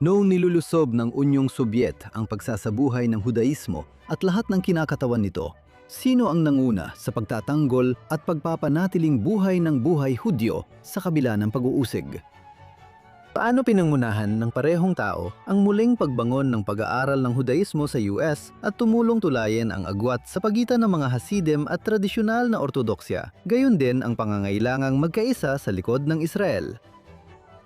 Noong nilulusob ng Unyong Sobyet ang pagsasabuhay ng Hudaismo at lahat ng kinakatawan nito, sino ang nanguna sa pagtatanggol at pagpapanatiling buhay ng buhay Hudyo sa kabila ng pag-uusig? Paano pinangunahan ng parehong tao ang muling pagbangon ng pag-aaral ng Hudaismo sa US at tumulong tulayin ang agwat sa pagitan ng mga Hasidim at tradisyonal na Ortodoksya, gayon din ang pangangailangang magkaisa sa likod ng Israel?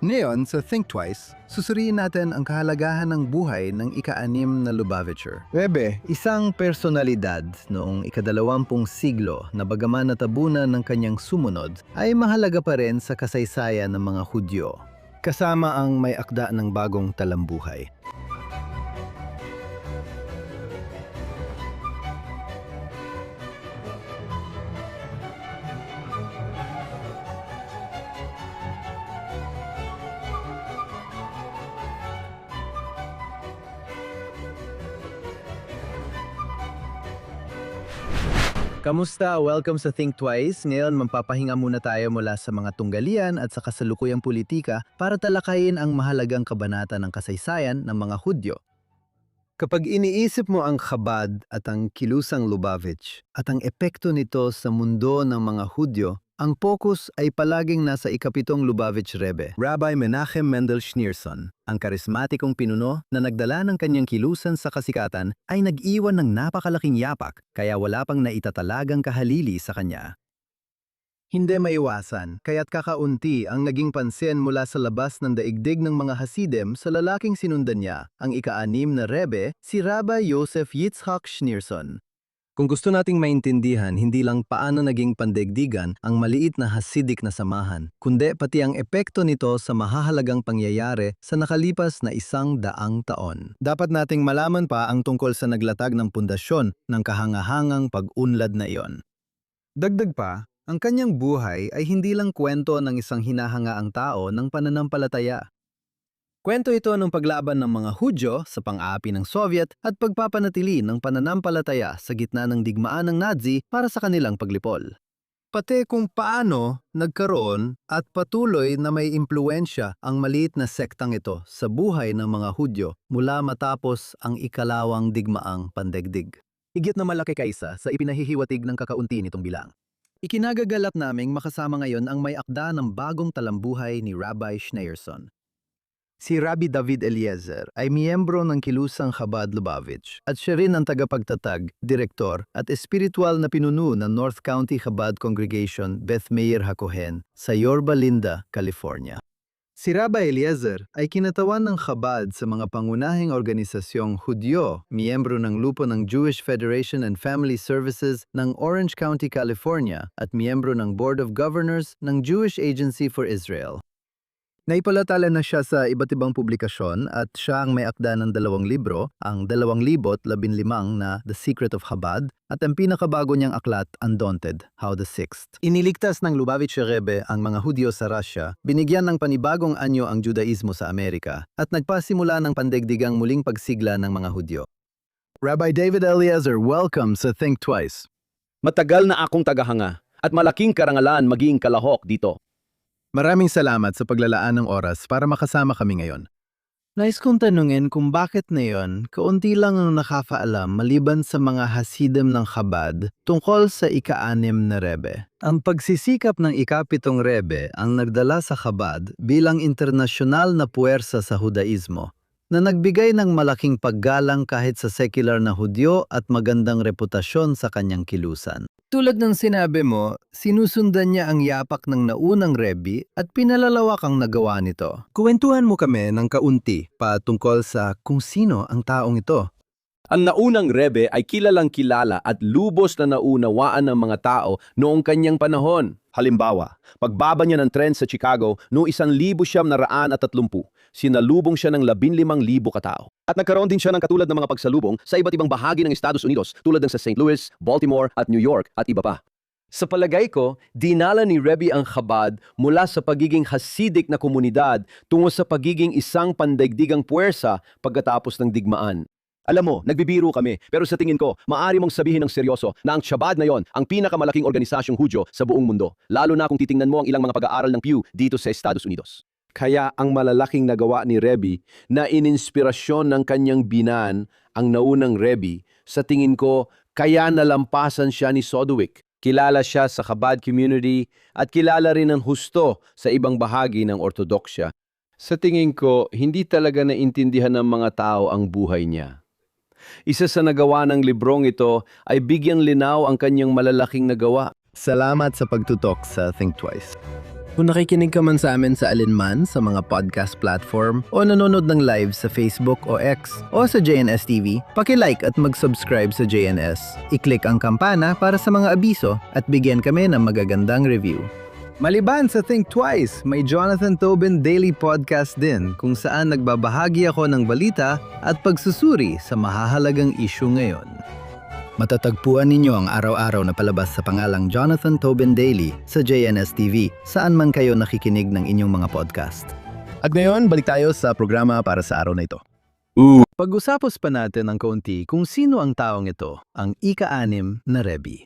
Ngayon sa Think Twice, susuriin natin ang kahalagahan ng buhay ng ika-6 na Lubavitcher. Rebe, isang personalidad noong ika-20 siglo na bagaman natabunan ng kanyang sumunod, ay mahalaga pa rin sa kasaysayan ng mga Hudyo, kasama ang may akda ng bagong talambuhay. Kamusta? Welcome sa Think Twice. Ngayon, mapapahinga muna tayo mula sa mga tunggalian at sa kasalukuyang politika para talakayin ang mahalagang kabanata ng kasaysayan ng mga Hudyo. Kapag iniisip mo ang Chabad at ang kilusang Lubavitch at ang epekto nito sa mundo ng mga Hudyo, ang focus ay palaging nasa ika-7 Lubavitch Rebbe, Rabbi Menachem Mendel Schneerson. Ang karismatikong pinuno na nagdala ng kanyang kilusan sa kasikatan ay nag-iwan ng napakalaking yapak, kaya wala pang naitatalagang kahalili sa kanya. Hindi maiwasan, kaya't kakaunti ang naging pansin mula sa labas ng daigdig ng mga Hasidim sa lalaking sinundan niya, ang ika-6 na Rebbe, si Rabbi Yosef Yitzhak Schneerson. Kung gusto nating maintindihan hindi lang paano naging pandaigdigan ang maliit na Hasidic na samahan, kundi pati ang epekto nito sa mahahalagang pangyayari sa nakalipas na 100 taon. Dapat nating malaman pa ang tungkol sa naglatag ng pundasyon ng kahangahangang pag-unlad na iyon. Dagdag pa, ang kanyang buhay ay hindi lang kwento ng isang hinahangaang tao ng pananampalataya. Kwento ito ng paglaban ng mga Hudyo sa pang-aapi ng Soviet at pagpapanatili ng pananampalataya sa gitna ng digmaan ng Nazi para sa kanilang paglipol. Pati kung paano nagkaroon at patuloy na may impluensya ang maliit na sektang ito sa buhay ng mga Hudyo mula matapos ang ikalawang digmaang pandaigdig. Higit na malaki kaysa sa ipinahihiwatig ng kakaunti nitong bilang. Ikinagagalak naming makasama ngayon ang may akda ng bagong talambuhay ni Rabbi Schneerson. Si Rabbi David Eliezer ay miyembro ng kilusang Chabad Lubavitch at siya rin ang tagapagtatag, direktor at espiritual na pinuno ng North County Chabad Congregation Beth Meir HaKohen sa Yorba Linda, California. Si Rabbi Eliezer ay kinatawan ng Chabad sa mga pangunahing organisasyong Hudyo, miyembro ng lupo ng Jewish Federation and Family Services ng Orange County, California at miyembro ng Board of Governors ng Jewish Agency for Israel. Naipalatala na siya sa iba't ibang publikasyon at siya ang may akda ng 2 libro, ang 2015 na The Secret of Chabad at ang pinakabago niyang aklat, Undaunted, How the Sixth. Iniligtas ng Lubavitcher Rebbe ang mga Hudyo sa Russia, binigyan ng panibagong anyo ang Judaismo sa Amerika at nagpasimula ng pandaigdigang muling pagsigla ng mga Hudyo. Rabbi David Eliezer, welcome sa Think Twice. Matagal na akong tagahanga at malaking karangalan maging kalahok dito. Maraming salamat sa paglalaan ng oras para makasama kami ngayon. Nais kong tanungin kung bakit na yon, kaunti lang ang nakakaalam maliban sa mga Hasidim ng Chabad tungkol sa ika-6 na Rebbe. Ang pagsisikap ng ika-7 Rebbe ang nagdala sa Chabad bilang internasyonal na puwersa sa Hudaismo na nagbigay ng malaking paggalang kahit sa secular na Hudyo at magandang reputasyon sa kanyang kilusan. Tulad ng sinabi mo, sinusundan niya ang yapak ng naunang Rebbe at pinalalawak ang nagawa nito. Kuwentuhan mo kami ng kaunti patungkol sa kung sino ang taong ito. Ang naunang Rebbe ay kilalang kilala at lubos na naunawaan ng mga tao noong kanyang panahon. Halimbawa, pagbaba niya ng tren sa Chicago noong 1930, sinalubong siya ng 15,000 katao. At nagkaroon din siya ng katulad ng mga pagsalubong sa iba't ibang bahagi ng Estados Unidos tulad ng sa St. Louis, Baltimore at New York at iba pa. Sa palagay ko, dinala ni Rebbe ang Chabad mula sa pagiging Hasidic na komunidad tungo sa pagiging isang pandaigdigang puwersa pagkatapos ng digmaan. Alam mo, nagbibiro kami, pero sa tingin ko, maaari mong sabihin ng seryoso na ang Chabad na yon ang pinakamalaking organisasyong Hudyo sa buong mundo, lalo na kung titingnan mo ang ilang mga pag-aaral ng Pew dito sa Estados Unidos. Kaya ang malalaking nagawa ni Rebbe na ininspirasyon ng kanyang binan ang naunang Rebbe, sa tingin ko, kaya nalampasan siya ni Sodowick. Kilala siya sa Chabad community at kilala rin ng husto sa ibang bahagi ng Ortodoksya. Sa tingin ko, hindi talaga naintindihan ng mga tao ang buhay niya. Isa sa nagawa ng librong ito ay bigyang linaw ang kanyang malalaking nagawa. Salamat sa pagtutok sa Think Twice. Kung nakikinig ka man sa amin sa alinman sa mga podcast platform o nanonood ng live sa Facebook o X o sa JNS TV, paki-like at mag-subscribe sa JNS. I-click ang kampana para sa mga abiso at bigyan kami ng magagandang review. Maliban sa Think Twice, may Jonathan Tobin Daily Podcast din kung saan nagbabahagi ako ng balita at pagsusuri sa mahahalagang issue ngayon. Matatagpuan ninyo ang araw-araw na palabas sa pangalang Jonathan Tobin Daily sa JNS TV, saan man kayo nakikinig ng inyong mga podcast. At ngayon, balik tayo sa programa para sa araw na ito. Pag-usapos pa natin ng kaunti kung sino ang taong ito, ang ika-anim na Rebbe.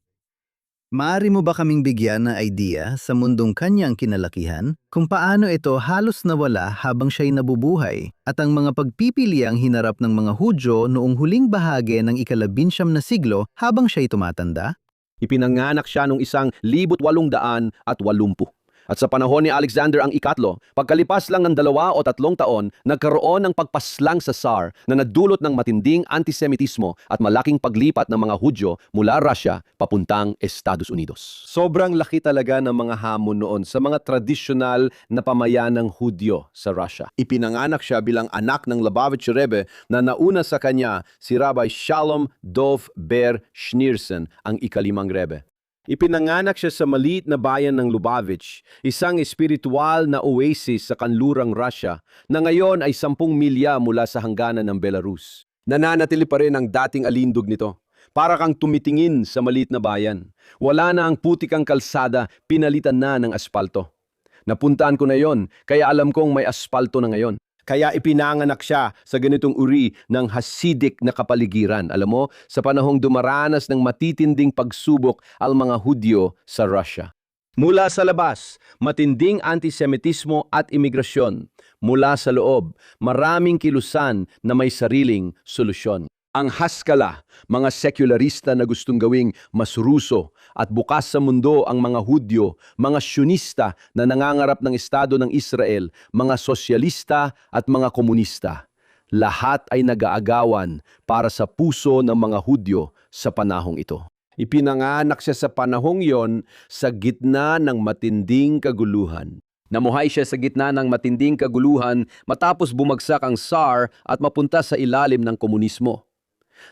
Maaari mo ba kaming bigyan ng idea sa mundong kanyang kinalakihan kung paano ito halos nawala habang siya'y nabubuhay at ang mga pagpipiliang hinarap ng mga Hudyo noong huling bahagi ng ika-19 na siglo habang siya'y tumatanda? Ipinanganak siya noong 1880. At sa panahon ni Alexander ang ikatlo, pagkalipas lang ng 2 o 3 taon, nagkaroon ng pagpaslang sa Tsar na nagdulot ng matinding antisemitismo at malaking paglipat ng mga Hudyo mula Russia papuntang Estados Unidos. Sobrang laki talaga ng mga hamon noon sa mga tradisyonal na pamayanang Hudyo sa Russia. Ipinanganak siya bilang anak ng Lubavitch Rebbe na nauna sa kanya si Rabbi Shalom Dov Ber Schneerson, ang ika-5 Rebbe. Ipinanganak siya sa maliit na bayan ng Lubavitch, isang espiritual na oasis sa kanlurang Russia na ngayon ay 10 milya mula sa hangganan ng Belarus. Nananatili pa rin ang dating alindog nito. Para kang tumitingin sa maliit na bayan. Wala na ang putikang kalsada, pinalitan na ng aspalto. Napuntaan ko na yon, kaya alam kong may aspalto na ngayon. Kaya ipinanganak siya sa ganitong uri ng Hasidic na kapaligiran. Alam mo, sa panahong dumaranas ng matitinding pagsubok ang mga Hudyo sa Russia. Mula sa labas, matinding antisemitismo at imigrasyon. Mula sa loob, maraming kilusan na may sariling solusyon. Ang Haskalah, mga sekularista na gustong gawing mas Ruso at bukas sa mundo ang mga Hudyo, mga Sionista na nangangarap ng Estado ng Israel, mga sosyalista at mga komunista. Lahat ay nag-aagawan para sa puso ng mga Hudyo sa panahong ito. Ipinanganak siya sa panahong yon sa gitna ng matinding kaguluhan. Namuhay siya sa gitna ng matinding kaguluhan matapos bumagsak ang Tsar at mapunta sa ilalim ng komunismo.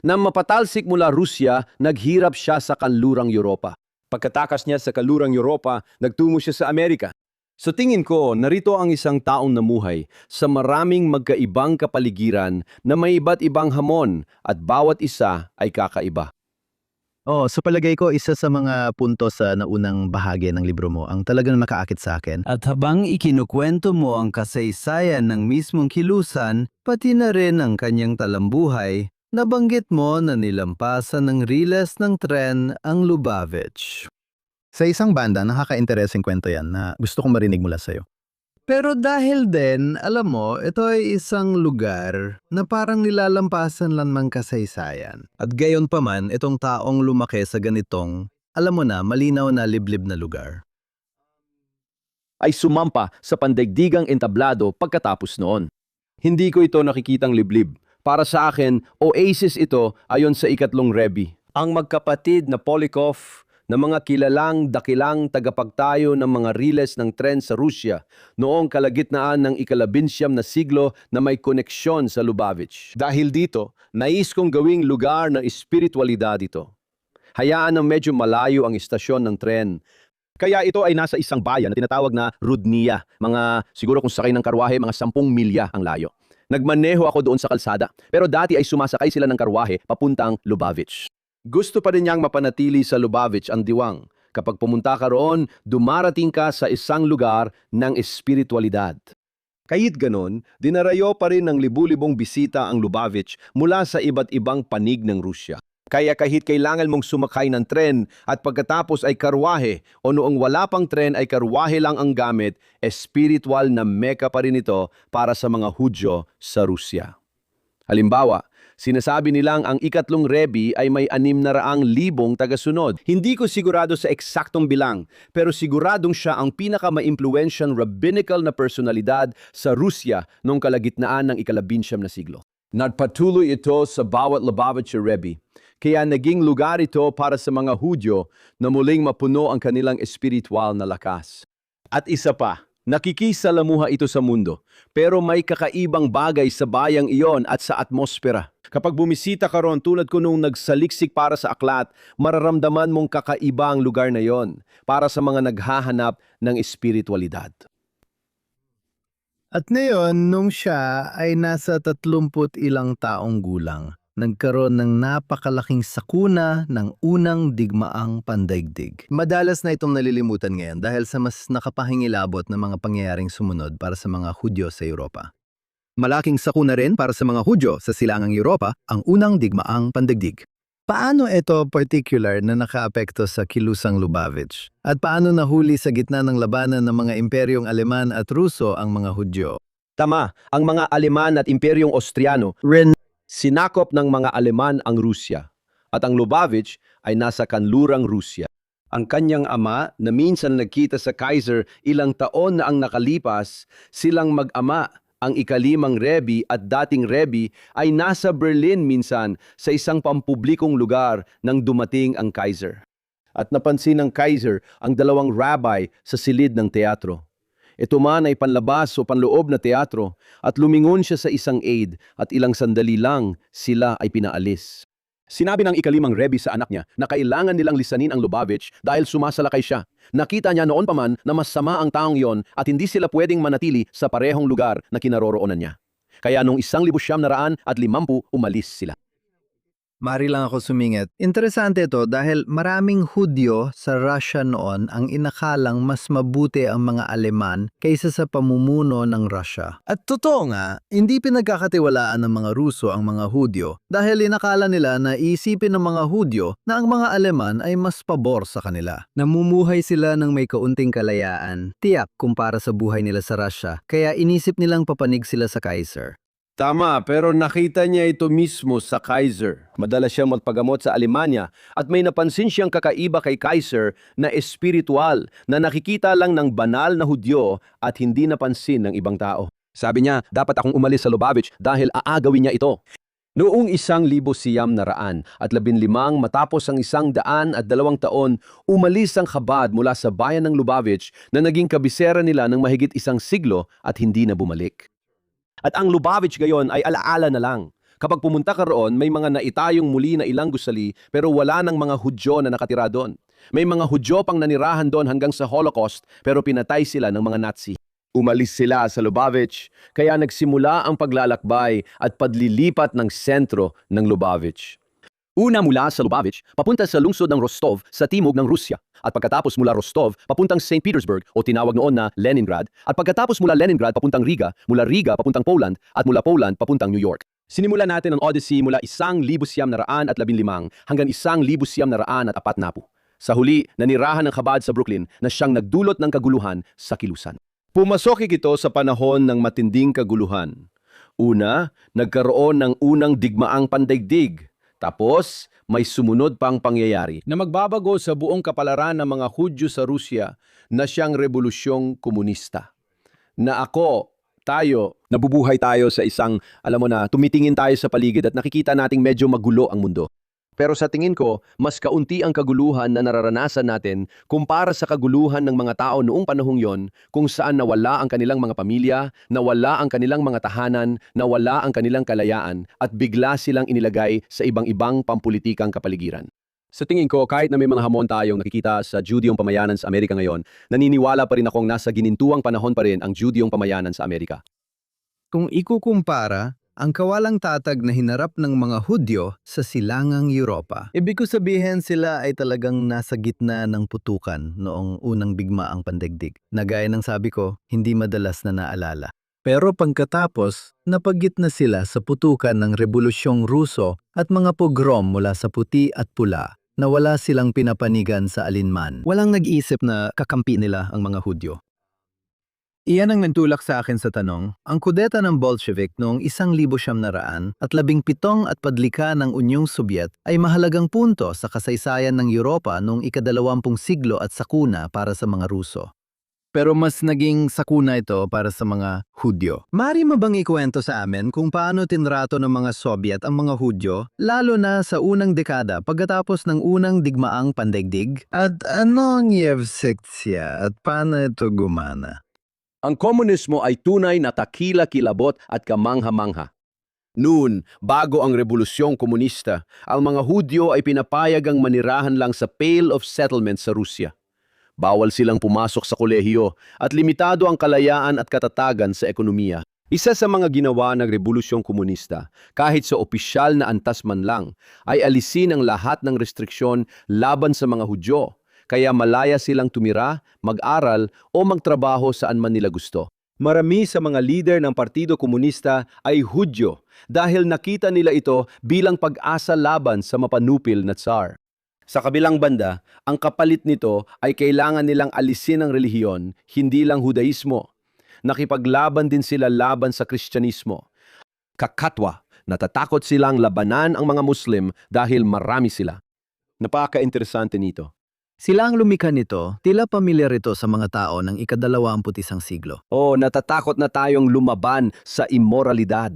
Nang mapatalsik mula Rusya, naghirap siya sa kanlurang Europa. Pagkatakas niya sa kanlurang Europa, nagtungo siya sa Amerika. Sa tingin ko, narito ang isang taong namuhay sa maraming magkaibang kapaligiran na may iba't ibang hamon at bawat isa ay kakaiba. Sa palagay ko, isa sa mga punto sa naunang bahagi ng libro mo ang talagang nakaakit sa akin. At habang ikinukwento mo ang kasaysayan ng mismong kilusan, pati na rin ang kanyang talambuhay, nabanggit mo na nilampasan ng riles ng tren ang Lubavitch. Sa isang banda, nakaka-interesting kwento yan na gusto kong marinig mula sa'yo. Pero dahil din, alam mo, ito ay isang lugar na parang nilalampasan lang ng kasaysayan. At gayon pa man, itong taong lumaki sa ganitong, alam mo na, malinaw na liblib na lugar, Ay sumampa sa pandaigdigang entablado pagkatapos noon. Hindi ko ito nakikitang liblib. Para sa akin, oasis ito ayon sa ikatlong Rebbe. Ang magkapatid na Polikov na mga kilalang dakilang tagapagtayo ng mga riles ng tren sa Rusya noong kalagitnaan ng ika-19 na siglo na may koneksyon sa Lubavitch. Dahil dito, nais kong gawing lugar ng espiritualidad ito. Hayaan na medyo malayo ang istasyon ng tren. Kaya ito ay nasa isang bayan na tinatawag na Rudnia. Siguro kung sakay ng karwahe, mga 10 milya ang layo. Nagmaneho ako doon sa kalsada, pero dati ay sumasakay sila ng karwahe papuntang Lubavitch. Gusto pa rin niyang mapanatili sa Lubavitch ang diwang. Kapag pumunta ka roon, dumarating ka sa isang lugar ng espiritualidad. Kahit ganon, dinarayo pa rin ng libu-libong bisita ang Lubavitch mula sa iba't ibang panig ng Rusya. Kaya kahit kailangan mong sumakay ng tren at pagkatapos ay karwahe o noong wala pang tren ay karwahe lang ang gamit, espiritual na meka pa rin ito para sa mga Hudyo sa Rusya. Halimbawa, sinasabi nilang ang ikatlong Rebbe ay may 600,000 tagasunod. Hindi ko sigurado sa eksaktong bilang, pero siguradong siya ang pinaka-maimpluwensyang rabbinical na personalidad sa Rusya noong kalagitnaan ng ika-19 na siglo. Nagpatuloy ito sa bawat Lubavitcher Rebbe, kaya naging lugar ito para sa mga Hudyo na muling mapuno ang kanilang espiritual na lakas. At isa pa, nakikisalamuha ito sa mundo, pero may kakaibang bagay sa bayang iyon at sa atmosfera. Kapag bumisita ka ron tulad ko nung nagsaliksik para sa aklat, mararamdaman mong kakaiba ang lugar na yon para sa mga naghahanap ng espiritualidad. At ngayon, nung siya ay nasa 30 ilang taong gulang, nagkaroon ng napakalaking sakuna ng unang digmaang pandaigdig. Madalas na itong nalilimutan ngayon dahil sa mas nakapahingilabot na mga pangyayaring sumunod para sa mga Hudyo sa Europa. Malaking sakuna rin para sa mga Hudyo sa silangang Europa ang unang digmaang pandaigdig. Paano ito particular na nakaapekto sa kilusang Lubavitch? At paano nahuli sa gitna ng labanan ng mga imperyong Aleman at Ruso ang mga Hudyo? Tama, ang mga Aleman at Imperyong Austriano sinakop ng mga Aleman ang Rusya at ang Lubavitch ay nasa kanlurang Rusya. Ang kanyang ama na minsan nagkita sa Kaiser ilang taon na ang nakalipas, silang mag-ama, ang ika-5 Rebbe at dating Rebbe ay nasa Berlin minsan sa isang pampublikong lugar nang dumating ang Kaiser. At napansin ng Kaiser ang 2 rabbi sa silid ng teatro. Ito man ay panlabas o panloob na teatro at lumingon siya sa isang aide at ilang sandali lang sila ay pinaalis. Sinabi ng ika-5 Rebbe sa anak niya na kailangan nilang lisanin ang Lubavitch dahil sumasalakay siya. Nakita niya noon pa man na masama ang taong yon at hindi sila pwedeng manatili sa parehong lugar na kinaroroonan niya. Kaya noong 1950 umalis sila. Mari lang ako sumingit. Interesante ito dahil maraming Hudyo sa Russia noon ang inakalang mas mabuti ang mga Aleman kaysa sa pamumuno ng Russia. At totoo nga, hindi pinagkakatiwalaan ng mga Ruso ang mga Hudyo dahil inakala nila na iisipin ng mga Hudyo na ang mga Aleman ay mas pabor sa kanila. Namumuhay sila ng may kaunting kalayaan, tiyak kumpara sa buhay nila sa Russia, kaya inisip nilang papanig sila sa Kaiser. Tama, pero nakita niya ito mismo sa Kaiser. Madalas siyang magpagamot sa Alemanya at may napansin siyang kakaiba kay Kaiser na espiritual na nakikita lang ng banal na Hudyo at hindi napansin ng ibang tao. Sabi niya, dapat akong umalis sa Lubavitch dahil aagawin niya ito. Noong 1900 at 15 matapos ang 102 taon, umalis ang Chabad mula sa bayan ng Lubavitch na naging kabisera nila ng mahigit 1 siglo at hindi na bumalik. At ang Lubavitch gayon ay alaala na lang. Kapag pumunta ka roon, may mga naitayong muli na ilang gusali pero wala ng mga Hudyo na nakatira doon. May mga Hudyo pang nanirahan doon hanggang sa Holocaust pero pinatay sila ng mga Nazi. Umalis sila sa Lubavitch, kaya nagsimula ang paglalakbay at padlilipat ng sentro ng Lubavitch. Una mula sa Lubavitch, papunta sa lungsod ng Rostov sa timog ng Rusya. At pagkatapos mula Rostov, papuntang St. Petersburg o tinawag noon na Leningrad. At pagkatapos mula Leningrad, papuntang Riga, mula Riga, papuntang Poland, at mula Poland, papuntang New York. Sinimulan natin ang Odyssey mula 1915 hanggang 1940. Sa huli, nanirahan ng Chabad sa Brooklyn na siyang nagdulot ng kaguluhan sa kilusan. Pumasok ito sa panahon ng matinding kaguluhan. Una, nagkaroon ng unang digmaang pandaigdig. Tapos, may sumunod pang pangyayari na magbabago sa buong kapalaran ng mga Hudyo sa Rusya na siyang rebolusyong komunista. Na nabubuhay tayo sa isang, tumitingin tayo sa paligid at nakikita nating medyo magulo ang mundo. Pero sa tingin ko, mas kaunti ang kaguluhan na nararanasan natin kumpara sa kaguluhan ng mga tao noong panahong yon kung saan nawala ang kanilang mga pamilya, nawala ang kanilang mga tahanan, nawala ang kanilang kalayaan at bigla silang inilagay sa ibang-ibang pampulitikang kapaligiran. Sa tingin ko, kahit na may mga hamon tayong nakikita sa Judiyong pamayanan sa Amerika ngayon, naniniwala pa rin akong nasa ginintuang panahon pa rin ang Judiyong pamayanan sa Amerika. Kung ikukumpara, ang kawalang tatag na hinarap ng mga Hudyo sa silangang Europa. Ibig ko sabihin sila ay talagang nasa gitna ng putukan noong unang bigmaang pandaigdig. Na gaya ng sabi ko, hindi madalas na naalala. Pero pagkatapos, napagit na sila sa putukan ng Rebolusyong Ruso at mga pogrom mula sa puti at pula na wala silang pinapanigan sa alinman. Walang nag-isip na kakampi nila ang mga Hudyo. Iyan ang nagtulak sa akin sa tanong, ang kudeta ng Bolshevik noong 1917 at 17 at padlika ng Unyong Sobyet ay mahalagang punto sa kasaysayan ng Europa noong ika-20 siglo at sakuna para sa mga Ruso. Pero mas naging sakuna ito para sa mga Hudyo. Mari mo bang ikwento sa amin kung paano tinrato ng mga Sobyet ang mga Hudyo, lalo na sa unang dekada pagkatapos ng unang digmaang pandaigdig? At ano ang Yevsektia at paano ito gumana? Ang komunismo ay tunay na takila-kilabot at kamangha-mangha. Noon, bago ang Rebolusyong Komunista, ang mga Hudyo ay pinapayagang manirahan lang sa Pale of Settlement sa Rusya. Bawal silang pumasok sa kolehiyo at limitado ang kalayaan at katatagan sa ekonomiya. Isa sa mga ginawa ng Rebolusyong Komunista, kahit sa opisyal na antas man lang, ay alisin ang lahat ng restriksyon laban sa mga Hudyo, kaya malaya silang tumira, mag-aral o magtrabaho saan man nila gusto. Marami sa mga lider ng Partido Komunista ay Hudyo dahil nakita nila ito bilang pag-asa laban sa mapanupil na Tsar. Sa kabilang banda, ang kapalit nito ay kailangan nilang alisin ang relihiyon, hindi lang Hudaismo. Nakipaglaban din sila laban sa Kristyanismo. Kakatwa, natatakot silang labanan ang mga Muslim dahil marami sila. Napaka-interesante nito. Sila ang lumikha nito, tila pamilyar ito sa mga tao ng ika-21 siglo. Natatakot na tayong lumaban sa immoralidad.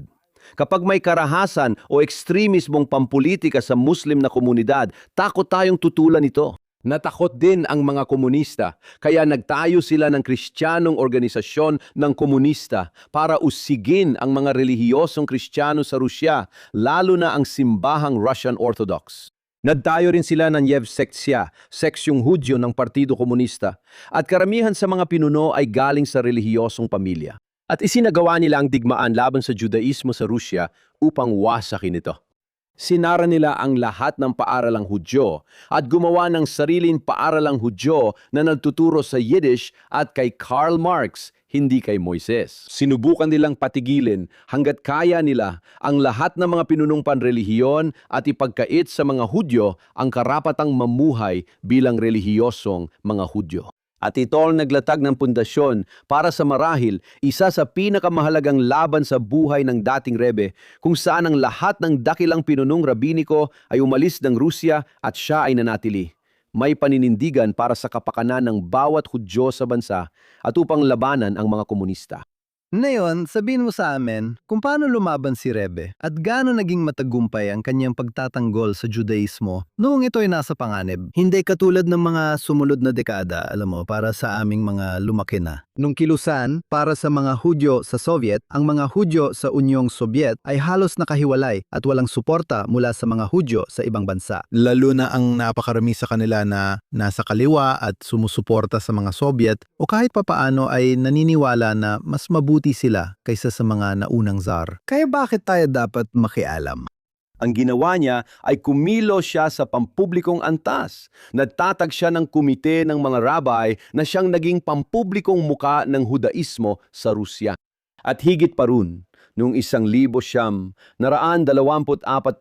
Kapag may karahasan o ekstremismong pampolitika sa Muslim na komunidad, takot tayong tutulan ito. Natakot din ang mga komunista, kaya nagtayo sila ng Kristiyanong organisasyon ng komunista para usigin ang mga relihiyosong Kristiyano sa Rusya, lalo na ang simbahang Russian Orthodox. Nagtayo rin sila ng Yevsektia, seksyong Hudyo ng Partido Komunista, at karamihan sa mga pinuno ay galing sa relihiyosong pamilya. At isinagawa nila ang digmaan laban sa Judaismo sa Rusya upang wasakin ito. Sinara nila ang lahat ng paaralang Hudyo at gumawa ng sariling paaralang Hudyo na nagtuturo sa Yiddish at kay Karl Marx, hindi kay Moises. Sinubukan nilang patigilin hanggat kaya nila ang lahat ng mga pinunong panrelihiyon at ipagkait sa mga Hudyo ang karapatang mamuhay bilang relihiyosong mga Hudyo. At ito ang naglatag ng pundasyon para sa marahil isa sa pinakamahalagang laban sa buhay ng dating Rebe kung saan ang lahat ng dakilang pinunong rabiniko ay umalis ng Rusya at siya ay nanatili. May paninindigan para sa kapakanan ng bawat Hudyo sa bansa at upang labanan ang mga komunista. Ngayon, sabihin mo sa amin kung paano lumaban si Rebe at gaano naging matagumpay ang kanyang pagtatanggol sa Judaismo noong ito'y nasa panganib. Hindi katulad ng mga sumunod na dekada, alam mo, para sa aming mga lumaki na. Nung kilusan, para sa mga Hudyo sa Soviet, ang mga Hudyo sa Unyong Sobyet ay halos nakahiwalay at walang suporta mula sa mga Hudyo sa ibang bansa. Lalo na ang napakarami sa kanila na nasa kaliwa at sumusuporta sa mga Soviet o kahit papaano ay naniniwala na mas mabuti sila kaysa sa mga naunang Tsar. Kaya bakit tayo dapat makialam? Ang ginawa niya ay kumilos siya sa pampublikong antas. Nagtatag siya ng komite ng mga rabbi na siyang naging pampublikong muka ng Hudaismo sa Rusya. At higit pa ron, noong 1924,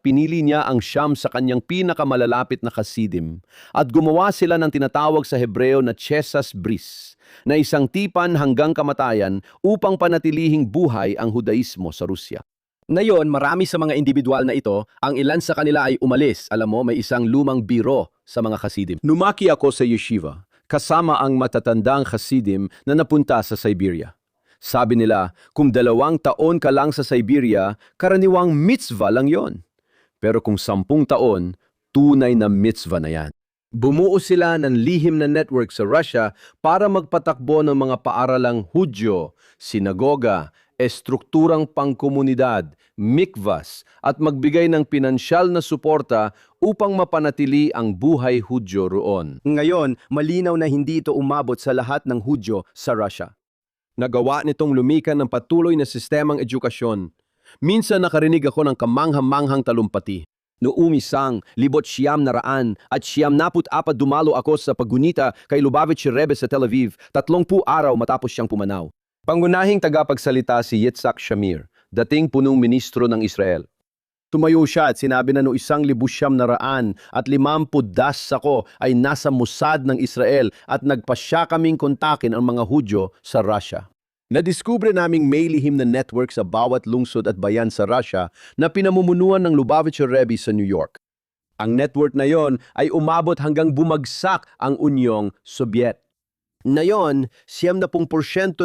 pinili niya ang Siyam sa kanyang pinakamalalapit na Hasidim at gumawa sila ng tinatawag sa Hebreo na Chesas Bris, na isang tipan hanggang kamatayan upang panatilihing buhay ang Hudaismo sa Rusya. Ngayon, marami sa mga individual na ito, ang ilan sa kanila ay umalis. Alam mo, may isang lumang biro sa mga Hasidim. Numaki ako sa yeshiva, kasama ang matatandang Hasidim na napunta sa Siberia. Sabi nila, kung 2 taon ka lang sa Siberia, karaniwang mitzvah lang yon. Pero kung 10 taon, tunay na mitzvah na yan. Bumuo sila ng lihim na network sa Russia para magpatakbo ng mga paaralang Hudyo, sinagoga, estrukturang pangkomunidad, mikvahs, at magbigay ng pinansyal na suporta upang mapanatili ang buhay Hudyo roon. Ngayon, malinaw na hindi ito umabot sa lahat ng Hudyo sa Russia. Nagawa nitong lumikan ng patuloy na sistemang edukasyon. Minsan nakarinig ako ng kamangha-manghang talumpati. Noong 1900 at 94 dumalo ako sa paggunita kay Lubavitch Rebbe sa Tel Aviv, 30 araw matapos siyang pumanaw. Pangunahing tagapagsalita si Yitzhak Shamir, dating punong ministro ng Israel. Tumayo siya at sinabi na no 1,950 ako ay nasa Mossad ng Israel at nagpasya kaming kontakin ang mga Hudyo sa Russia. Nadiskubre naming may lihim na network sa bawat lungsod at bayan sa Russia na pinamumunuan ng Lubavitcher Rebbe sa New York. Ang network na yon ay umabot hanggang bumagsak ang Unyong Sobyet. Ngayon, 70%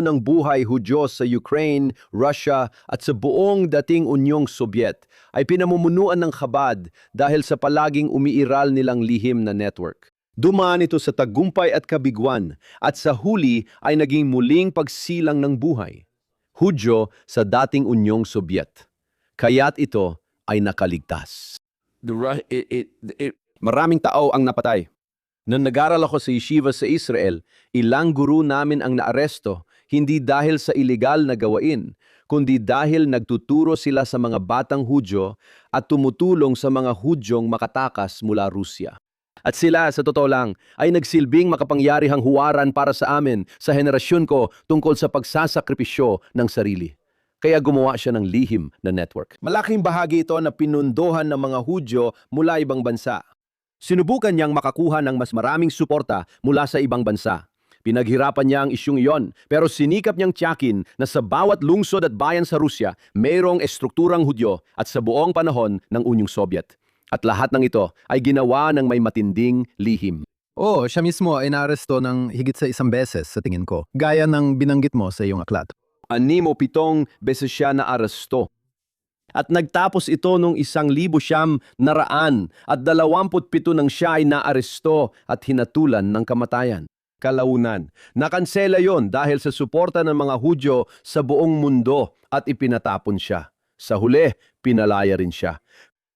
ng buhay Hudyo sa Ukraine, Russia at sa buong dating Unyong Sobyet ay pinamumunuan ng Chabad dahil sa palaging umiiral nilang lihim na network. Dumaan ito sa tagumpay at kabiguan at sa huli ay naging muling pagsilang ng buhay. Hudyo sa dating Unyong Sobyet. Kaya't ito ay nakaligtas. Maraming tao ang napatay. Nang nag-aral ako sa yeshiva sa Israel, ilang guru namin ang naaresto, hindi dahil sa ilegal na gawain, kundi dahil nagtuturo sila sa mga batang Hudyo at tumutulong sa mga Hudyong makatakas mula Rusya. At sila, sa totoo lang, ay nagsilbing makapangyarihang huwaran para sa amin, sa henerasyon ko, tungkol sa pagsasakripisyo ng sarili. Kaya gumawa siya ng lihim na network. Malaking bahagi ito na pinundohan ng mga Hudyo mula ibang bansa. Sinubukan niyang makakuha ng mas maraming suporta mula sa ibang bansa. Pinaghirapan niya ang isyung iyon, pero sinikap niyang tiyakin na sa bawat lungsod at bayan sa Rusya, mayroong estrukturang Hudyo at sa buong panahon ng Unyong Sobyet. At lahat ng ito ay ginawa ng may matinding lihim. Oo, siya mismo ay naaresto ng higit sa 1 beses sa tingin ko, gaya ng binanggit mo sa iyong aklat. 6 o 7 beses siya na aresto. At nagtapos ito nung 1,927 nang siya ay naaresto at hinatulan ng kamatayan. Kalaunan, nakansela yon dahil sa suporta ng mga Hudyo sa buong mundo at ipinatapon siya. Sa huli, pinalaya rin siya.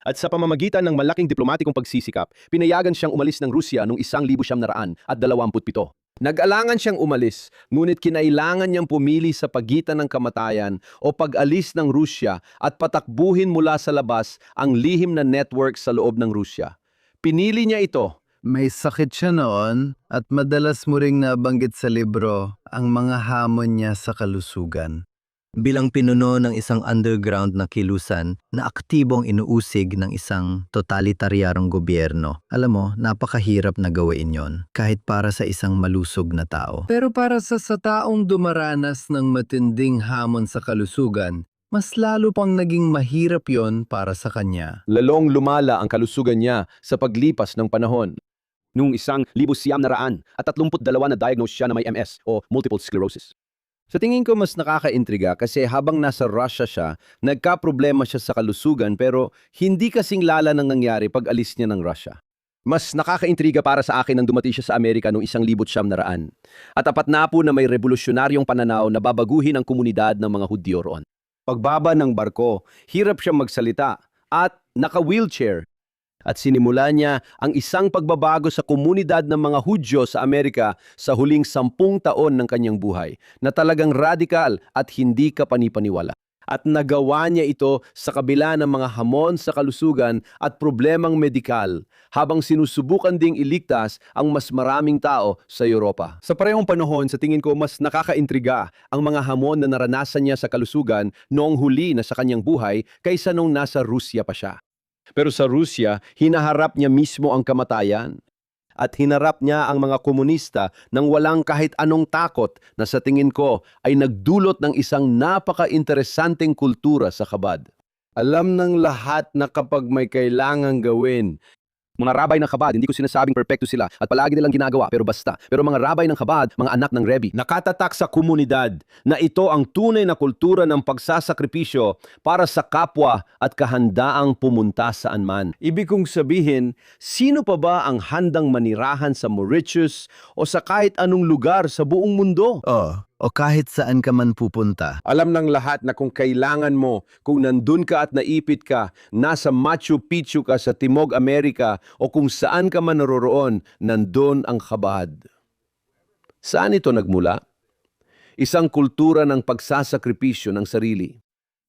At sa pamamagitan ng malaking diplomatikong pagsisikap, pinayagan siyang umalis ng Rusya noong 1927. Nag-alangan siyang umalis, ngunit kinailangan niyang pumili sa pagitan ng kamatayan o pag-alis ng Rusya at patakbuhin mula sa labas ang lihim na network sa loob ng Rusya. Pinili niya ito. May sakit siya noon at madalas mo ring nabanggit sa libro ang mga hamon niya sa kalusugan. Bilang pinuno ng isang underground na kilusan na aktibong inuusig ng isang totalitaryanong gobyerno. Alam mo, napakahirap na gawain yon kahit para sa isang malusog na tao. Pero para sa taong dumaranas ng matinding hamon sa kalusugan, mas lalo pang naging mahirap yon para sa kanya. Lalong lumala ang kalusugan niya sa paglipas ng panahon. Noong 1932 na diagnose siya na may MS o multiple sclerosis. Sa tingin ko mas nakakaintriga kasi habang nasa Russia siya, nagka-problema siya sa kalusugan pero hindi kasing lala nang nangyari pag alis niya ng Russia. Mas nakakaintriga para sa akin nang dumating siya sa Amerika noong 1900. At apat na po na may revolusyonaryong pananaw na babaguhin ang komunidad ng mga Hudyo roon. Pagbaba ng barko, hirap siyang magsalita at naka-wheelchair. At sinimula niya ang isang pagbabago sa komunidad ng mga Hudyo sa Amerika sa huling 10 taon ng kanyang buhay na talagang radikal at hindi kapanipaniwala. At nagawa niya ito sa kabila ng mga hamon sa kalusugan at problemang medikal habang sinusubukan ding iligtas ang mas maraming tao sa Europa. Sa parehong panahon, sa tingin ko mas nakakaintriga ang mga hamon na naranasan niya sa kalusugan noong huli na sa kanyang buhay kaysa nung nasa Rusya pa siya. Pero sa Rusya, hinaharap niya mismo ang kamatayan. At hinarap niya ang mga komunista nang walang kahit anong takot na sa tingin ko ay nagdulot ng isang napaka-interesanteng kultura sa Chabad. Alam ng lahat na kapag may kailangang gawin, mga rabay ng Chabad, hindi ko sinasabing perpekto sila at palagi nilang ginagawa pero basta. Pero mga rabay ng Chabad, mga anak ng Rebbe, nakatatak sa komunidad na ito ang tunay na kultura ng pagsasakripisyo para sa kapwa at kahandaang pumunta saan man. Ibig kong sabihin, sino pa ba ang handang manirahan sa Mauritius o sa kahit anong lugar sa buong mundo? O kahit saan ka man pupunta. Alam ng lahat na kung kailangan mo, kung nandun ka at naipit ka, nasa Machu Picchu ka sa Timog Amerika o kung saan ka man naroroon, nandun ang Chabad. Saan ito nagmula? Isang kultura ng pagsasakripisyo ng sarili.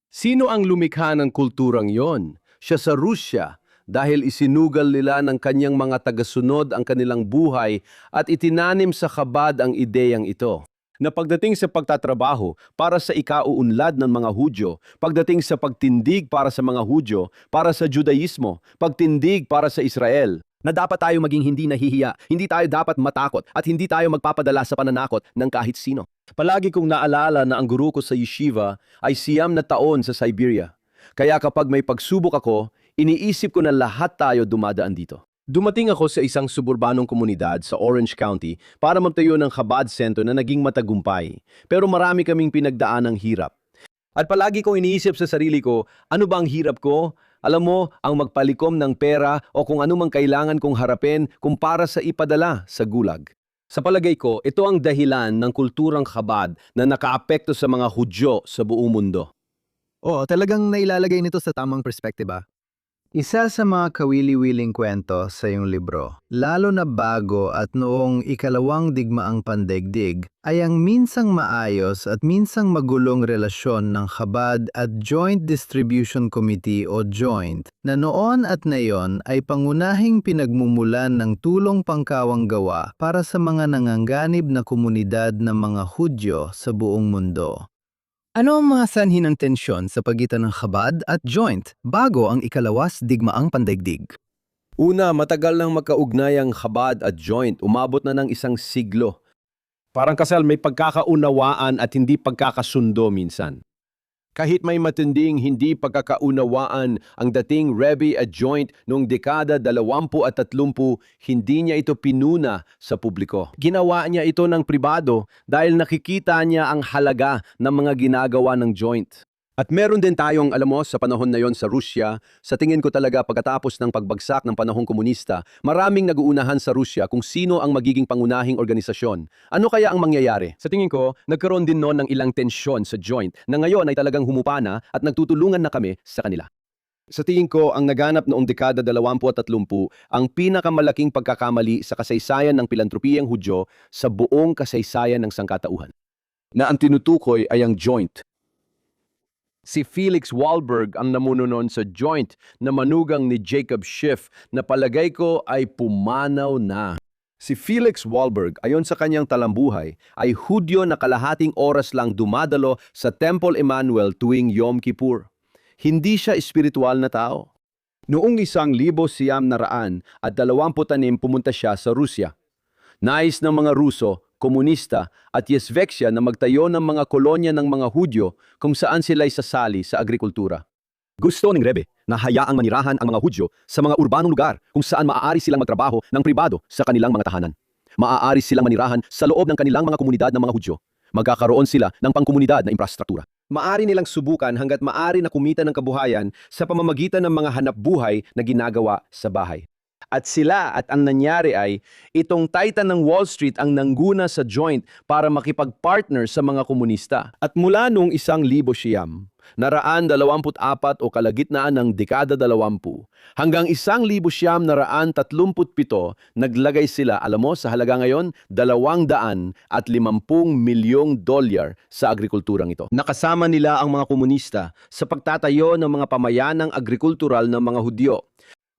Sino ang lumikha ng kulturang yon? Siya sa Rusya, dahil isinugal nila ng kanyang mga tagasunod ang kanilang buhay at itinanim sa Chabad ang ideyang ito. na pagdating sa pagtatrabaho para sa ikauunlad ng mga Hudyo, pagdating sa pagtindig para sa mga Hudyo, para sa Judaismo, pagtindig para sa Israel, na dapat tayo maging hindi nahihiya, hindi tayo dapat matakot at hindi tayo magpapadala sa pananakot ng kahit sino. Palagi kong naalala na ang guru ko sa yeshiva ay 9 na taon sa Siberia. Kaya kapag may pagsubok ako, iniisip ko na lahat tayo dumadaan dito. Dumating ako sa isang suburbanong komunidad sa Orange County para magtayo ng Chabad Center na naging matagumpay. Pero marami kaming pinagdaan ng hirap. At palagi kong iniisip sa sarili ko, ano ba ang hirap ko? Alam mo, ang magpalikom ng pera o kung ano mang kailangan kong harapin kung para sa ipadala sa gulag. Sa palagay ko, ito ang dahilan ng kulturang Chabad na nakaapekto sa mga Hudyo sa buong mundo. Oo, talagang nailalagay nito sa tamang perspektiba. Isa sa mga kawili-wiling kwento sa iyong libro, lalo na bago at noong ikalawang digmaang pandaigdig, ay ang minsang maayos at minsang magulong relasyon ng Chabad at Joint Distribution Committee o JOINT, na noon at ngayon ay pangunahing pinagmumulan ng tulong pangkawang gawa para sa mga nanganganib na komunidad ng mga Hudyo sa buong mundo. Ano ang mga sanhi ng tensyon sa pagitan ng Chabad at Joint bago ang ikalawas digmaang pandaigdig? Una, matagal nang magkaugnay ang Chabad at Joint, umabot na ng 1 siglo. Parang kasal may pagkakaunawaan at hindi pagkakasundo minsan. Kahit may matinding hindi pagkakaunawaan ang dating Rebbe at Joint noong dekada 20 at 30, hindi niya ito pinuna sa publiko. Ginawa niya ito ng pribado dahil nakikita niya ang halaga ng mga ginagawa ng Joint. At meron din tayong, alam mo, sa panahon na yon sa Rusya, sa tingin ko talaga pagkatapos ng pagbagsak ng panahong komunista, maraming naguunahan sa Rusya kung sino ang magiging pangunahing organisasyon. Ano kaya ang mangyayari? Sa tingin ko, nagkaroon din noon ng ilang tensyon sa Joint na ngayon ay talagang humupa na at nagtutulungan na kami sa kanila. Sa tingin ko, ang naganap noong dekada 20 at 30 ang pinakamalaking pagkakamali sa kasaysayan ng pilantropiyang Hudyo sa buong kasaysayan ng sangkatauhan. Na ang tinutukoy ay ang Joint. Si Felix Wahlberg ang namuno noon sa Joint na manugang ni Jacob Schiff na palagay ko ay pumanaw na. Si Felix Wahlberg, ayon sa kanyang talambuhay, ay Hudyo na kalahating oras lang dumadalo sa Temple Emmanuel tuwing Yom Kippur. Hindi siya espiritual na tao. Noong 1926 pumunta siya sa Rusya. Nais ng mga Ruso, komunista at Yesvexia na magtayo ng mga kolonya ng mga Hudyo kung saan sila'y sasali sa agrikultura. Gusto ng Rebbe na hayaang manirahan ang mga Hudyo sa mga urbanong lugar kung saan maaari silang magtrabaho ng pribado sa kanilang mga tahanan. Maaari silang manirahan sa loob ng kanilang mga komunidad ng mga Hudyo. Magkakaroon sila ng pangkomunidad na infrastruktura. Maaari nilang subukan hanggat maaari na kumita ng kabuhayan sa pamamagitan ng mga hanapbuhay na ginagawa sa bahay. At sila at ang nangyari ay, itong Titan ng Wall Street ang nangguna sa Joint para makipag-partner sa mga komunista. At mula noong 1900, naraan 24 o kalagitnaan ng dekada 20, hanggang 1937, naglagay sila, alam mo, sa halaga ngayon, $250 milyong sa agrikulturang ito. Nakasama nila ang mga komunista sa pagtatayo ng mga pamayanang agrikultural ng mga Hudyo.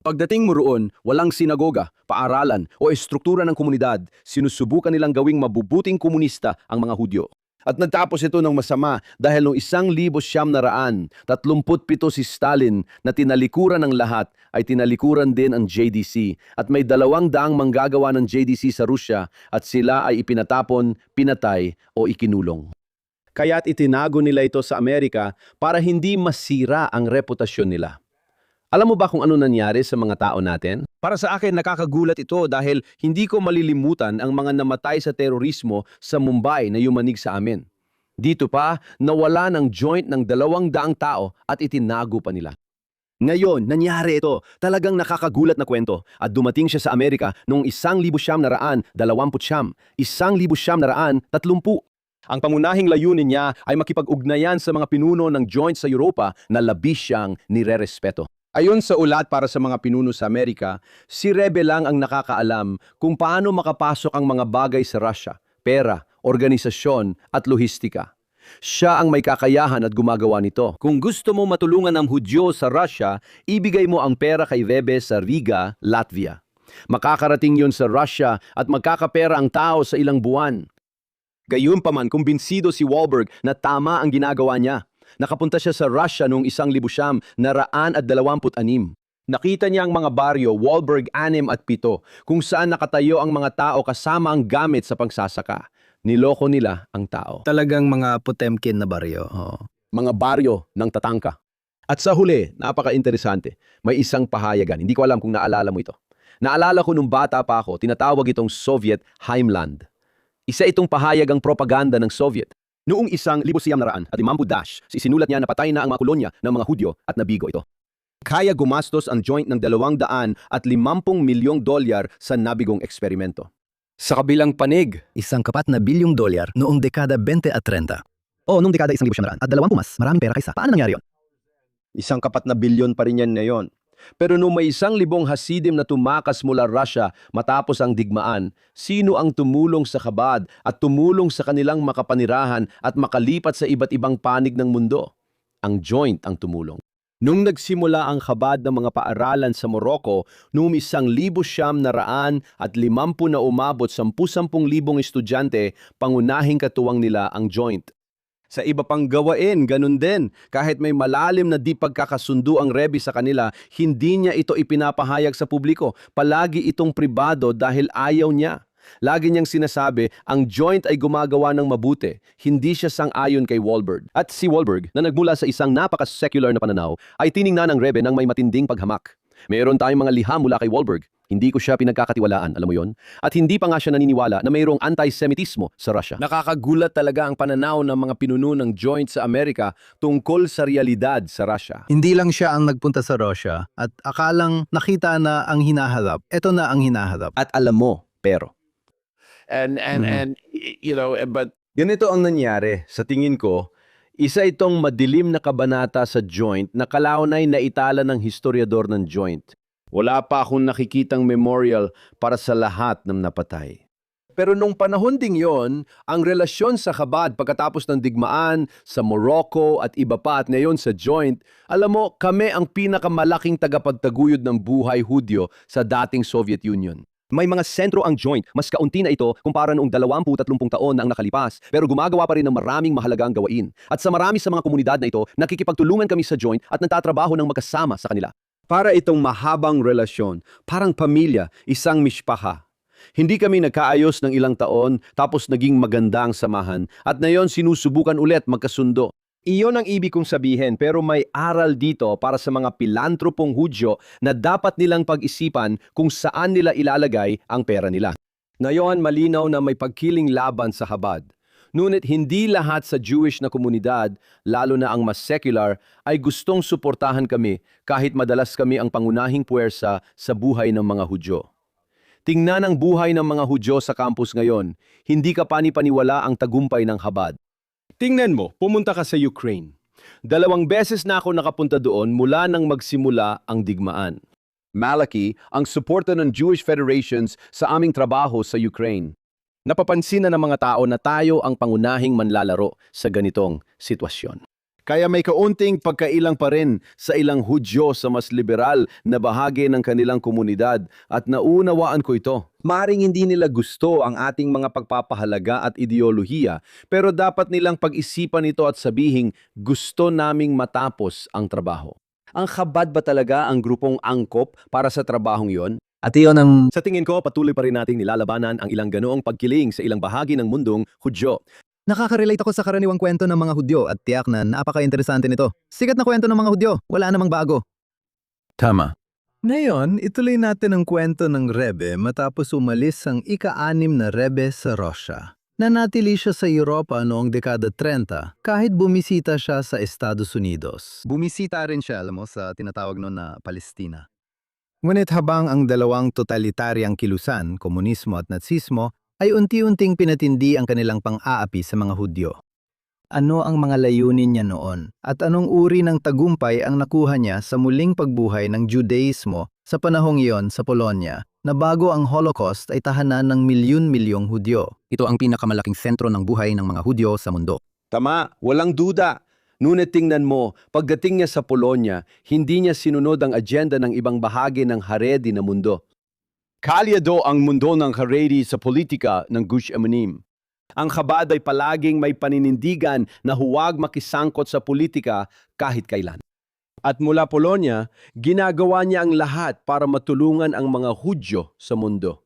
Pagdating mo roon, walang sinagoga, paaralan o estruktura ng komunidad, sinusubukan nilang gawing mabubuting komunista ang mga Hudyo. At nagtapos ito ng masama dahil noong 1937 si Stalin na tinalikuran ng lahat ay tinalikuran din ang JDC at may 200 manggagawa ng JDC sa Rusya at sila ay ipinatapon, pinatay o ikinulong. Kaya't itinago nila ito sa Amerika para hindi masira ang reputasyon nila. Alam mo ba kung ano nangyari sa mga tao natin? Para sa akin, nakakagulat ito dahil hindi ko malilimutan ang mga namatay sa terorismo sa Mumbai na yumanig sa amin. Dito pa, nawala ng Joint ng 200 tao at itinago pa nila. Ngayon, nangyari ito. Talagang nakakagulat na kwento. At dumating siya sa Amerika noong 1929, 1930. Ang pangunahing layunin niya ay makipag-ugnayan sa mga pinuno ng Joint sa Europa na labis siyang nirerespeto. Ayon sa ulat para sa mga pinuno sa Amerika, si Rebbe lang ang nakakaalam kung paano makapasok ang mga bagay sa Russia, pera, organisasyon at lohistika. Siya ang may kakayahan at gumagawa nito. Kung gusto mo matulungan ang Hudyo sa Russia, ibigay mo ang pera kay Rebbe sa Riga, Latvia. Makakarating yon sa Russia at magkakapera ang tao sa ilang buwan. Gayunpaman, kumbinsido si Wahlberg na tama ang ginagawa niya. Nakapunta siya sa Russia noong 1926. Nakita niya ang mga baryo, Wahlberg 6 at 7, kung saan nakatayo ang mga tao kasama ang gamit sa pagsasaka. Niloko nila ang tao. Talagang mga Potemkin na baryo. Mga baryo ng Tatanka. At sa huli, napaka-interesante, may isang pahayagan. Hindi ko alam kung naalala mo ito. Naalala ko nung bata pa ako, tinatawag itong Soviet Heimland. Isa itong pahayagang propaganda ng Soviet. Noong 1950, isinulat niya na patay na ang mga kolonya ng mga Hudyo at nabigo ito. Kaya gumastos ang joint ng $250 milyong sa nabigong eksperimento. Sa kabilang panig, Isang kapat na bilyong dolyar noong dekada 20 at 30. O noong dekada 1900 at 20 mas, maraming pera kaysa. Paano nangyari yun? isang kapat na bilyon pa rin yan ngayon. Pero nung may 1,000 Hasidim na tumakas mula Russia matapos ang digmaan, sino ang tumulong sa Chabad at tumulong sa kanilang makapanirahan at makalipat sa iba't ibang panig ng mundo? Ang joint ang tumulong. Nung nagsimula ang Chabad ng mga paaralan sa Morocco, noong 1,950 na umabot 10,000 estudyante, pangunahing katuwang nila ang joint. Sa iba pang gawain, ganun din. Kahit may malalim na di pagkakasundo ang Rebbe sa kanila, hindi niya ito ipinapahayag sa publiko. Palagi itong pribado dahil ayaw niya. Lagi niyang sinasabi, ang joint ay gumagawa ng mabuti. Hindi siya sang-ayon kay Wahlberg. At si Wahlberg, na nagmula sa isang napaka-secular na pananaw, ay tiningnan ng Rebbe ng may matinding paghamak. Mayroon tayong mga liham mula kay Wahlberg. Hindi ko siya pinagkakatiwalaan, alam mo yon? At hindi pa nga siya naniniwala na mayroong anti-Semitismo sa Russia. Nakakagulat talaga ang pananaw ng mga pinuno ng joint sa Amerika tungkol sa realidad sa Russia. Hindi lang siya ang nagpunta sa Russia at akalang nakita na ang hinaharap. Ito na ang hinaharap. At alam mo, pero and but ganito ang nangyari. Sa tingin ko, isa itong madilim na kabanata sa joint na kalaunay na itala ng historiador ng joint. Wala pa akong nakikitang memorial para sa lahat ng napatay. Pero nung panahon ding yon, ang relasyon sa Chabad pagkatapos ng digmaan, sa Morocco at iba pa at ngayon sa joint, alam mo, kami ang pinakamalaking tagapagtaguyod ng buhay Hudyo sa dating Soviet Union. May mga sentro ang joint, mas kaunti na ito kumpara noong 20-30 taon na ang nakalipas, pero gumagawa pa rin ng maraming mahalagang gawain. At sa marami sa mga komunidad na ito, nakikipagtulungan kami sa joint at nagtatrabaho ng magkasama sa kanila. Para itong mahabang relasyon, parang pamilya, isang mishpaha. Hindi kami nagkaayos ng ilang taon, tapos naging maganda ang samahan, at ngayon sinusubukan ulit magkasundo. Iyon ang ibig kong sabihin, pero may aral dito para sa mga pilantropong Hudyo na dapat nilang pag-isipan kung saan nila ilalagay ang pera nila. Ngayon, malinaw na may pagkiling laban sa Chabad. Ngunit hindi lahat sa Jewish na komunidad, lalo na ang mas secular, ay gustong suportahan kami kahit madalas kami ang pangunahing puwersa sa buhay ng mga Hudyo. Tingnan ang buhay ng mga Hudyo sa campus ngayon. Hindi ka panipaniwala ang tagumpay ng Chabad. Tingnan mo, pumunta ka sa Ukraine. 2 beses na ako nakapunta doon mula nang magsimula ang digmaan. Malaki ang suporta ng Jewish Federations sa aming trabaho sa Ukraine. Napapansin na ng mga tao na tayo ang pangunahing manlalaro sa ganitong sitwasyon. Kaya may kaunting pagkailang pa rin sa ilang Hudyo sa mas liberal na bahagi ng kanilang komunidad at naunawaan ko ito. Maring hindi nila gusto ang ating mga pagpapahalaga at ideolohiya, pero dapat nilang pag-isipan ito at sabihing gusto naming matapos ang trabaho. Ang Chabad ba talaga ang grupong angkop para sa trabahong yon? At iyon ang Sa tingin ko, patuloy pa rin nating nilalabanan ang ilang ganoong pagkiling sa ilang bahagi ng mundong Hudyo. nakaka-relate ako sa karaniwang kwento ng mga Hudyo at tiyak na napaka-interesante nito. Sikat na kwento ng mga Hudyo, wala namang bago. Tama. Ngayon, ituloy natin ang kwento ng Rebbe matapos umalis ang ika-6 na Rebbe sa Russia. Nanatili siya sa Europa noong dekada 30 kahit bumisita siya sa Estados Unidos. Bumisita rin siya, alam mo, sa tinatawag noon na Palestina. Ngunit habang ang dalawang totalitaryang kilusan, komunismo at natsismo, ay unti-unting pinatindi ang kanilang pang-aapi sa mga Hudyo. Ano ang mga layunin niya noon? At anong uri ng tagumpay ang nakuha niya sa muling pagbuhay ng Judaismo sa panahong iyon sa Polonia, na bago ang Holocaust ay tahanan ng milyon-milyong Hudyo? Ito ang pinakamalaking sentro ng buhay ng mga Hudyo sa mundo. Tama, walang duda. Ngunit tingnan mo, pagdating niya sa Polonia, hindi niya sinunod ang agenda ng ibang bahagi ng Haredi na mundo. Kalyado ang mundo ng Haredi sa politika ng Gush Emanim. Ang Chabad ay palaging may paninindigan na huwag makisangkot sa politika kahit kailan. At mula Polonya, ginagawa niya ang lahat para matulungan ang mga Hudyo sa mundo.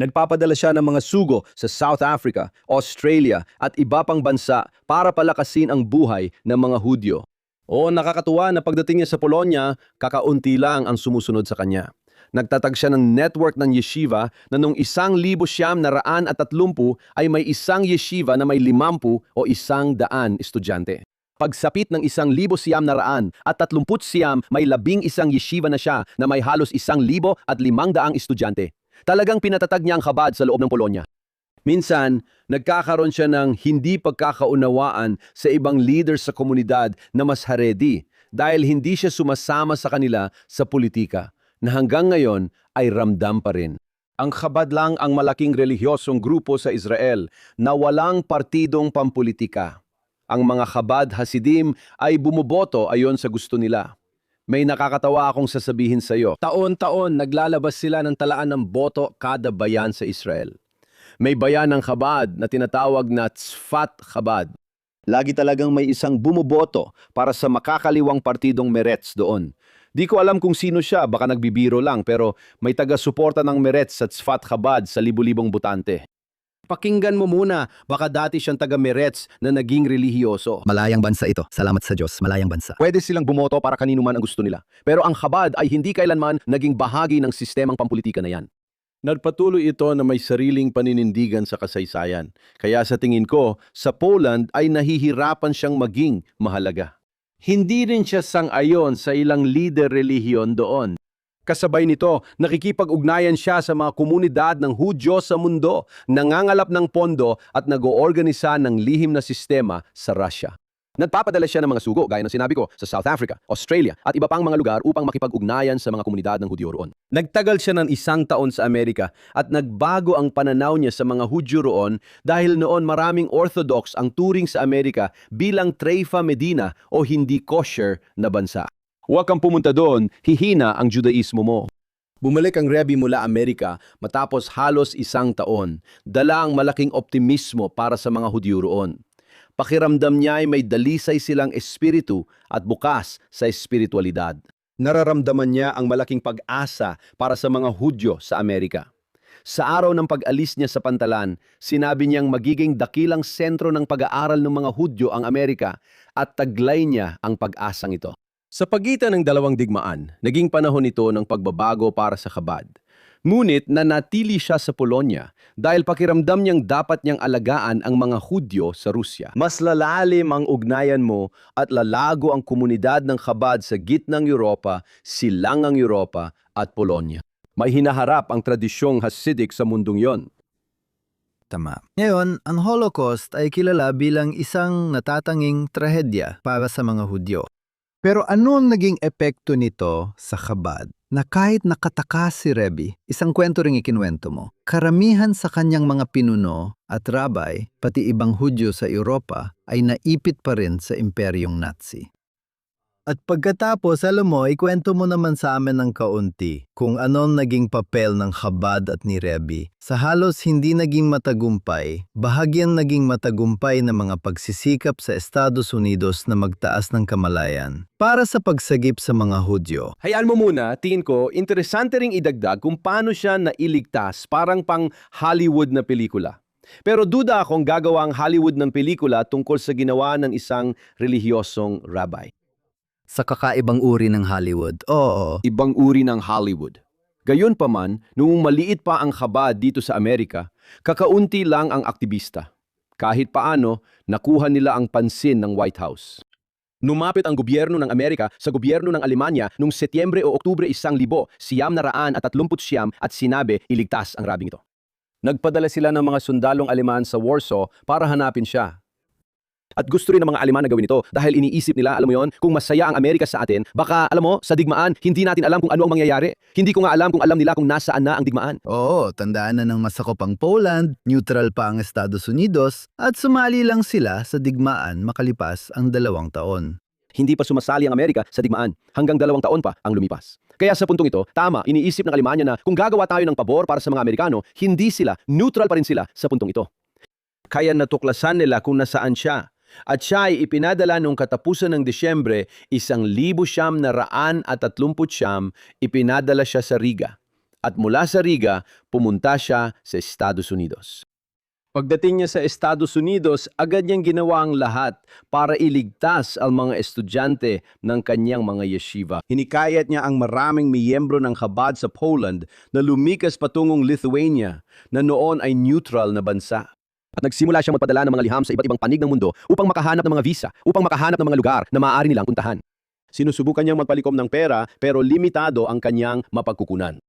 Nagpapadala siya ng mga sugo sa South Africa, Australia at iba pang bansa para palakasin ang buhay ng mga Hudyo. O nakakatuwa na pagdating niya sa Polonya, kakaunti lang ang sumusunod sa kanya. Nagtatag siya ng network ng yeshiva na nung 1,930 ay may isang yeshiva na may 50 o 100 estudyante. Pagsapit ng 1,930 may 11 yeshiva na siya na may halos 1,500 estudyante. Talagang pinatatag niya ang Chabad sa loob ng Polonya. Minsan, nagkakaroon siya ng hindi pagkakaunawaan sa ibang leaders sa komunidad na mas haredi dahil hindi siya sumasama sa kanila sa politika na hanggang ngayon ay ramdam pa rin. Ang Chabad lang ang malaking relihiyosong grupo sa Israel na walang partidong pampolitika. Ang mga Chabad Hasidim ay bumoboto ayon sa gusto nila. May nakakatawa akong sasabihin sa iyo. Taon-taon naglalabas sila ng talaan ng boto kada bayan sa Israel. May bayan ng Chabad na tinatawag na Tzfat Chabad. Lagi talagang may isang bumoboto para sa makakaliwang partidong Meretz doon. Di ko alam kung sino siya, baka nagbibiro lang, pero may taga-suporta ng Meretz sa Tzfat Chabad sa libu-libong botante. Pakinggan mo muna, baka dati siyang taga-Meretz na naging relihiyoso. Malayang bansa ito. Salamat sa Diyos, malayang bansa. Pwede silang bumoto para kanino man ang gusto nila. Pero ang Chabad ay hindi kailanman naging bahagi ng sistemang pampolitika na yan. Nagpatuloy ito na may sariling paninindigan sa kasaysayan. Kaya sa tingin ko, sa Poland ay nahihirapan siyang maging mahalaga. Hindi rin siya sang-ayon sa ilang lider relihiyon doon. Kasabay nito, nakikipag-ugnayan siya sa mga komunidad ng Hudyo sa mundo, nangangalap ng pondo at nag-oorganisa ng lihim na sistema sa Russia. Nagpapadala siya ng mga sugo, gaya ng sinabi ko, sa South Africa, Australia at iba pang mga lugar upang makipag-ugnayan sa mga komunidad ng Hudyo roon. Nagtagal siya ng 1 taon sa Amerika at nagbago ang pananaw niya sa mga Hudyo roon dahil noon maraming Orthodox ang turing sa Amerika bilang Treifa Medina o hindi kosher na bansa. Huwag kang pumunta doon, hihina ang Judaismo mo. Bumalik ang Rebbe mula Amerika matapos halos 1 taon. Dala ang malaking optimismo para sa mga Hudyo roon. Pakiramdam niya ay may dalisay silang espiritu at bukas sa espiritualidad. Nararamdaman niya ang malaking pag-asa para sa mga Hudyo sa Amerika. Sa araw ng pag-alis niya sa Pantalan, sinabi niyang magiging dakilang sentro ng pag-aaral ng mga Hudyo ang Amerika at taglay niya ang pag-asang ito. Sa pagitan ng dalawang digmaan, naging panahon ito ng pagbabago para sa Chabad. Ngunit nanatili siya sa Polonya dahil pakiramdam niyang dapat niyang alagaan ang mga Hudyo sa Rusya. Mas lalalim ang ugnayan mo at lalago ang komunidad ng Chabad sa gitnang Europa, silangang Europa at Polonya. May hinaharap ang tradisyong Hasidic sa mundong yon. Tama. Ngayon, ang Holocaust ay kilala bilang isang natatanging trahedya para sa mga Hudyo. Pero ano ang naging epekto nito sa Chabad? Na kahit nakatakas si Rebbe, isang kwento ring ikinwento mo, karamihan sa kanyang mga pinuno at rabay, pati ibang Hudyo sa Europa, ay naipit pa rin sa imperyong Nazi. At pagkatapos, alam mo, ikwento mo naman sa amin ng kaunti kung anong naging papel ng Chabad at ni Rebbe. Sa halos hindi naging matagumpay, bahagyang naging matagumpay na mga pagsisikap sa Estados Unidos na magtaas ng kamalayan para sa pagsagip sa mga Hudyo. Hayaan mo muna, tingin ko, interesante ring idagdag kung paano siya nailigtas parang pang Hollywood na pelikula. Pero duda akong gagawa ang Hollywood ng pelikula tungkol sa ginawa ng isang relihiyosong rabbi. Sa kakaibang uri ng Hollywood, oo. Ibang uri ng Hollywood. Gayunpaman, noong maliit pa ang Chabad dito sa Amerika, kakaunti lang ang aktivista. Kahit paano, nakuha nila ang pansin ng White House. Numapit ang gobyerno ng Amerika sa gobyerno ng Alemanya noong Setyembre o Oktubre 1939 at sinabi iligtas ang rabing ito. Nagpadala sila ng mga sundalong Aleman sa Warsaw para hanapin siya. At gusto rin ng mga Aleman na gawin ito dahil iniisip nila, alam mo yon, kung masaya ang Amerika sa atin, baka, alam mo, sa digmaan, hindi natin alam kung ano ang mangyayari. Hindi ko nga alam kung alam nila kung nasaan na ang digmaan. Oo, tandaan na ng masakop ang Poland, neutral pa ang Estados Unidos, at sumali lang sila sa digmaan makalipas ang 2 taon. Hindi pa sumasali ang Amerika sa digmaan. Hanggang 2 taon pa ang lumipas. Kaya sa puntong ito, tama, iniisip ng Alemanya na kung gagawa tayo ng pabor para sa mga Amerikano, hindi sila, neutral pa rin sila sa puntong ito. kaya natuklasan nila kung nasaan siya. At siya ay ipinadala noong katapusan ng Disyembre, 1939, ipinadala siya sa Riga. At mula sa Riga, pumunta siya sa Estados Unidos. Pagdating niya sa Estados Unidos, agad niyang ginawa ang lahat para iligtas ang mga estudyante ng kanyang mga yeshiva. Hinikayat niya ang maraming miyembro ng Chabad sa Poland na lumikas patungong Lithuania na noon ay neutral na bansa. At nagsimula siyang magpadala ng mga liham sa iba't ibang panig ng mundo upang makahanap ng mga visa, upang makahanap ng mga lugar na maaari nilang puntahan. Sinusubukan niyang magpalikom ng pera pero limitado ang kanyang mapagkukunan.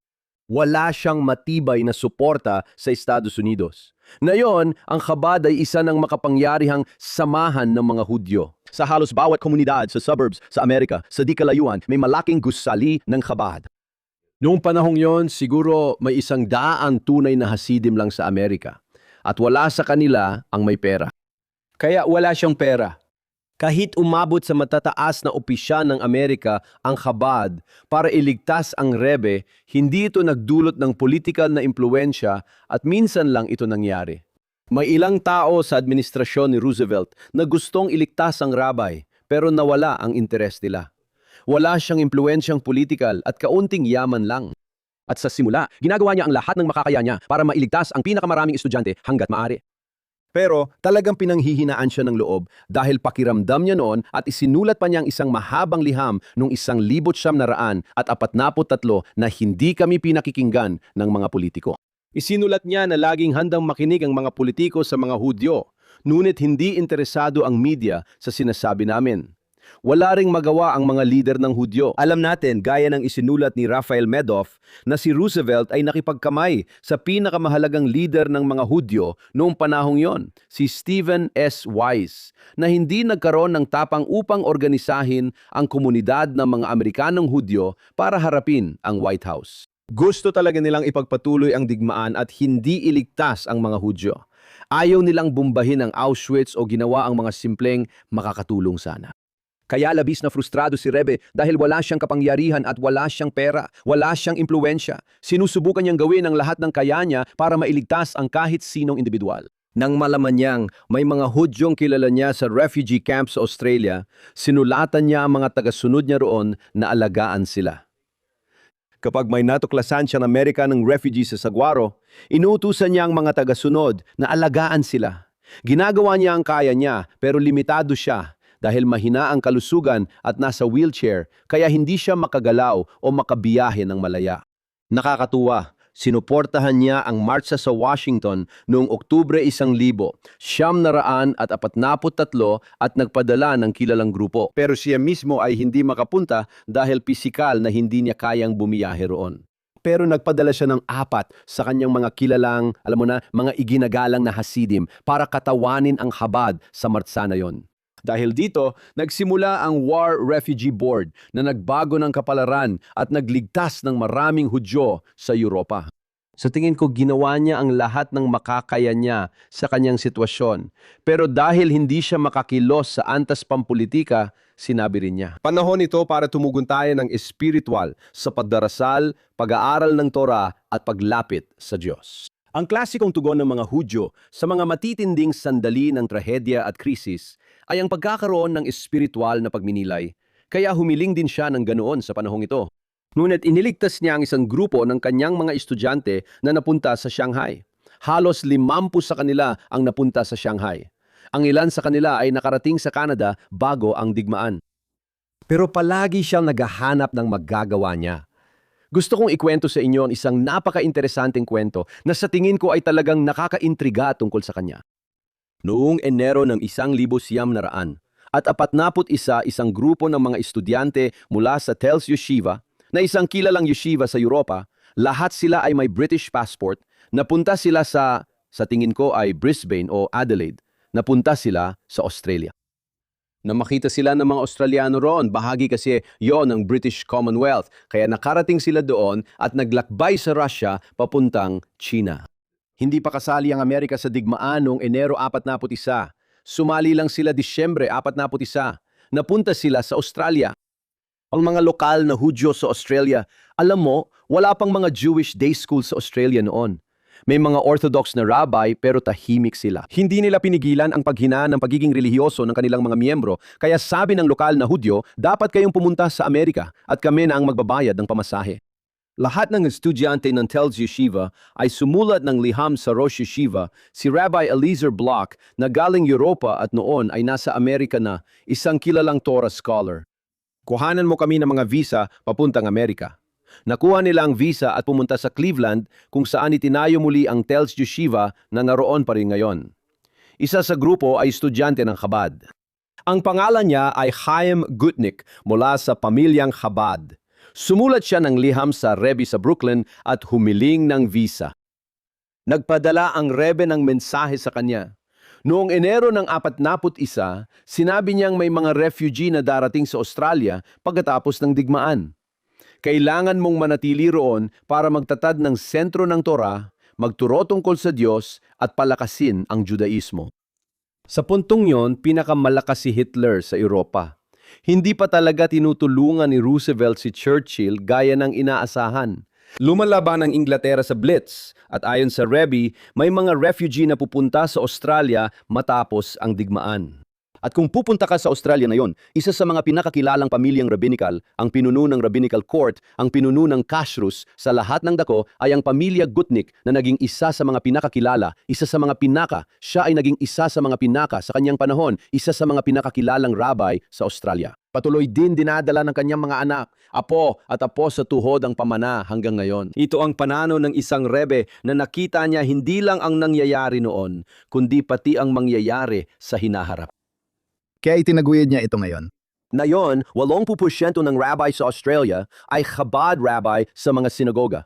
Wala siyang matibay na suporta sa Estados Unidos. Ngayon, ang Chabad ay isa ng makapangyarihang samahan ng mga Hudyo. Sa halos bawat komunidad sa suburbs sa Amerika, sa di kalayuan, may malaking gusali ng Chabad. Noong panahong yon, siguro may 100 tunay na Hasidim lang sa Amerika. At wala sa kanila ang may pera. Kaya wala siyang pera. Kahit umabot sa matataas na opisyal ng Amerika ang Chabad para iligtas ang Rebbe, hindi ito nagdulot ng politikal na impluensya at minsan lang ito nangyari. May ilang tao sa administrasyon ni Roosevelt na gustong iligtas ang rabbi pero nawala ang interes nila. Wala siyang impluensyang politikal at kaunting yaman lang. At sa simula, ginagawa niya ang lahat ng makakaya niya para mailigtas ang pinakamaraming estudyante hanggat maaari. Pero talagang pinanghihinaan siya ng loob dahil pakiramdam niya noon at isinulat pa niya ang isang mahabang liham noong 1943 na hindi kami pinakikinggan ng mga politiko. Isinulat niya na laging handang makinig ang mga politiko sa mga Hudyo, ngunit hindi interesado ang media sa sinasabi namin. Wala ring magawa ang mga lider ng Hudyo. Alam natin, gaya ng isinulat ni Raphael Medoff, na si Roosevelt ay nakipagkamay sa pinakamahalagang lider ng mga Hudyo noong panahong yon, si Stephen S. Wise, na hindi nagkaroon ng tapang upang organisahin ang komunidad ng mga Amerikanong Hudyo para harapin ang White House. Gusto talaga nilang ipagpatuloy ang digmaan at hindi iligtas ang mga Hudyo. Ayaw nilang bumbahin ang Auschwitz o ginawa ang mga simpleng makakatulong sana. Kaya labis na frustrado si Rebbe dahil wala siyang kapangyarihan at wala siyang pera, wala siyang impluensya. Sinusubukan niyang gawin ang lahat ng kaya niya para mailigtas ang kahit sinong individual. Nang malaman niyang may mga Hudyong kilala niya sa refugee camp sa Australia, sinulatan niya ang mga tagasunod niya roon na alagaan sila. Kapag may natuklasan siyang Amerika ng refugee sa Saguaro, inuutusan niya ang mga tagasunod na alagaan sila. Ginagawa niya ang kaya niya pero limitado siya dahil mahina ang kalusugan at nasa wheelchair kaya hindi siya makagalaw o makabiyahe ng malaya. Nakakatuwa, sinuportahan niya ang marcha sa Washington noong Oktubre 1943 at nagpadala ng kilalang grupo. Pero siya mismo ay hindi makapunta dahil pisikal na hindi niya kayang bumiyahe roon. Pero nagpadala siya ng 4 sa kanyang mga kilalang, mga iginagalang na Hasidim para katawanin ang Chabad sa martsa na yon. Dahil dito, nagsimula ang War Refugee Board na nagbago ng kapalaran at nagligtas ng maraming Hudyo sa Europa. Sa tingin ko, ginawa niya ang lahat ng makakaya niya sa kanyang sitwasyon. Pero dahil hindi siya makakilos sa antas pampolitika, sinabi rin niya, panahon ito para tumugon tayo ng espiritual sa pagdarasal, pag-aaral ng Torah at paglapit sa Diyos. Ang klasikong tugon ng mga Hudyo sa mga matitinding sandali ng trahedya at krisis ay ang pagkakaroon ng espiritual na pagminilay, kaya humiling din siya ng ganoon sa panahong ito. Ngunit iniligtas niya ang isang grupo ng kanyang mga estudyante na napunta sa Shanghai. Halos 50 sa kanila ang napunta sa Shanghai. Ang ilan sa kanila ay nakarating sa Canada bago ang digmaan. Pero palagi siyang naghahanap ng magagawa niya. Gusto kong ikwento sa inyo ang isang napaka-interesanteng kwento na sa tingin ko ay talagang nakakaintriga tungkol sa kanya. Noong Enero ng 1941 at 41 isang grupo ng mga estudyante mula sa Tels Yeshiva, na isang kilalang yeshiva sa Europa, lahat sila ay may British passport, napunta sila sa tingin ko ay Brisbane o Adelaide, napunta sila sa Australia. Na makita sila ng mga Australiano roon, bahagi kasi yon ng British Commonwealth, kaya nakarating sila doon at naglakbay sa Russia papuntang China. Hindi pa kasali ang Amerika sa digmaan noong Enero 41. Sumali lang sila Disyembre 41. Napunta sila sa Australia. Ang mga lokal na Hudyo sa Australia, alam mo, wala pang mga Jewish day school sa Australia noon. May mga Orthodox na rabbi pero tahimik sila. Hindi nila pinigilan ang paghinaan ng pagiging relihiyoso ng kanilang mga miyembro. Kaya sabi ng lokal na Hudyo, dapat kayong pumunta sa Amerika at kami na ang magbabayad ng pamasahe. Lahat ng estudyante ng Telz Yeshiva ay sumulat ng liham sa Rosh Yeshiva, si Rabbi Eliezer Block na galing Europa at noon ay nasa Amerika na, isang kilalang Torah scholar. Kuhanan mo kami ng mga visa papuntang Amerika. Nakuha nila ang visa at pumunta sa Cleveland kung saan itinayo muli ang Telz Yeshiva na naroon pa rin ngayon. Isa sa grupo ay estudyante ng Chabad. Ang pangalan niya ay Chaim Gutnick mula sa pamilyang Chabad. Sumulat siya ng liham sa Rebbe sa Brooklyn at humiling ng visa. Nagpadala ang Rebbe ng mensahe sa kanya. Noong Enero ng 41, sinabi niyang may mga refugee na darating sa Australia pagkatapos ng digmaan. Kailangan mong manatili roon para magtatad ng sentro ng Torah, magturo tungkol sa Diyos at palakasin ang Judaismo. Sa puntong yon, pinakamalakas si Hitler sa Europa. Hindi pa talaga tinutulungan ni Roosevelt si Churchill gaya ng inaasahan. Lumalaban ang Inglaterra sa Blitz at ayon sa Rebbe, may mga refugee na pupunta sa Australia matapos ang digmaan. At kung pupunta ka sa Australia na yon, isa sa mga pinakakilalang pamilyang rabbinical, ang pinuno ng rabbinical court, ang pinuno ng kashrus, sa lahat ng dako ay ang pamilya Gutnick na naging isa sa mga pinakakilala, siya ay naging isa sa mga pinaka sa kanyang panahon, isa sa mga pinakakilalang rabbi sa Australia. Patuloy din dinadala ng kanyang mga anak, apo at apo sa tuhod ang pamana hanggang ngayon. Ito ang pananaw ng isang Rebbe na nakita niya hindi lang ang nangyayari noon, kundi pati ang mangyayari sa hinaharap. Kaya itinaguyod niya ito ngayon. Ngayon, 80% ng rabbi sa Australia ay Chabad rabbi sa mga sinagoga.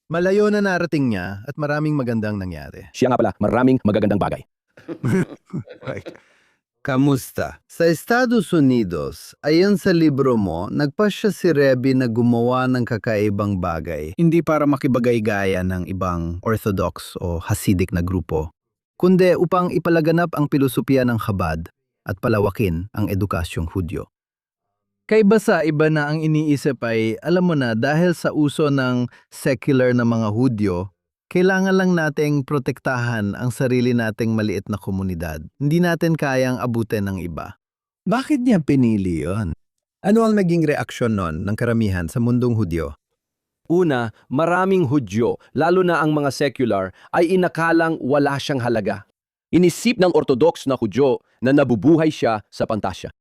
Malayo na narating niya at maraming magandang nangyari. Siya nga pala, maraming magagandang bagay. Kamusta? Sa Estados Unidos, ayon sa libro mo, nagpasya si Rebbe na gumawa ng kakaibang bagay. Hindi para makibagay-gaya ng ibang Orthodox o Hasidic na grupo, kundi upang ipalaganap ang pilosopiya ng Chabad at palawakin ang edukasyong Hudyo. Kaiba sa iba na ang iniisip ay, alam mo na, dahil sa uso ng secular na mga Hudyo, kailangan lang nating protektahan ang sarili nating maliit na komunidad. Hindi natin kayang abutin ng iba. Bakit niya pinili yon? Ano ang naging reaksyon nun ng karamihan sa mundong Hudyo? Una, maraming Hudyo, lalo na ang mga secular, ay inakalang wala siyang halaga. Inisip ng Orthodox na Hudyo na nabubuhay siya sa pantasya.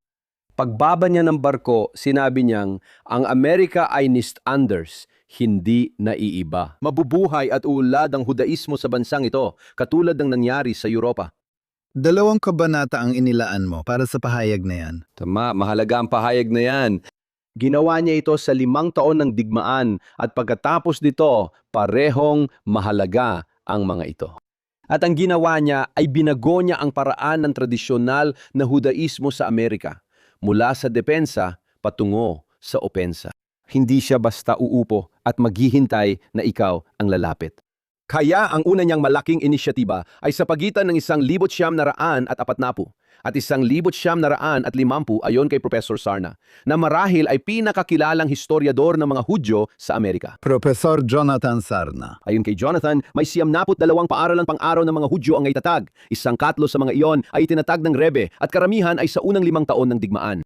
Pagbaba niya ng barko, sinabi niyang, ang Amerika ay nist-anders, hindi naiiba. Mabubuhay at uulad ang Hudaismo sa bansang ito, katulad ng nangyari sa Europa. 2 kabanata ang inilaan mo para sa pahayag na yan. Tama, mahalaga ang pahayag na yan. Ginawa niya ito sa 5 taon ng digmaan at pagkatapos nito, parehong mahalaga ang mga ito. At ang ginawa niya ay binago niya ang paraan ng tradisyonal na Hudaismo sa Amerika, mula sa depensa patungo sa opensa. Hindi siya basta uupo at maghihintay na ikaw ang lalapit. Kaya ang una niyang malaking inisyatiba ay sa pagitan ng 1,940 at 1,950 ayon kay Professor Sarna, na marahil ay pinakakilalang historiador ng mga Hudyo sa Amerika. Professor Jonathan Sarna. Ayon kay Jonathan, may 72 paaralang pang-araw ng mga Hudyo ang itatag. 1/4 sa mga iyon ay itinatag ng Rebbe at karamihan ay sa unang 5 taon ng digmaan.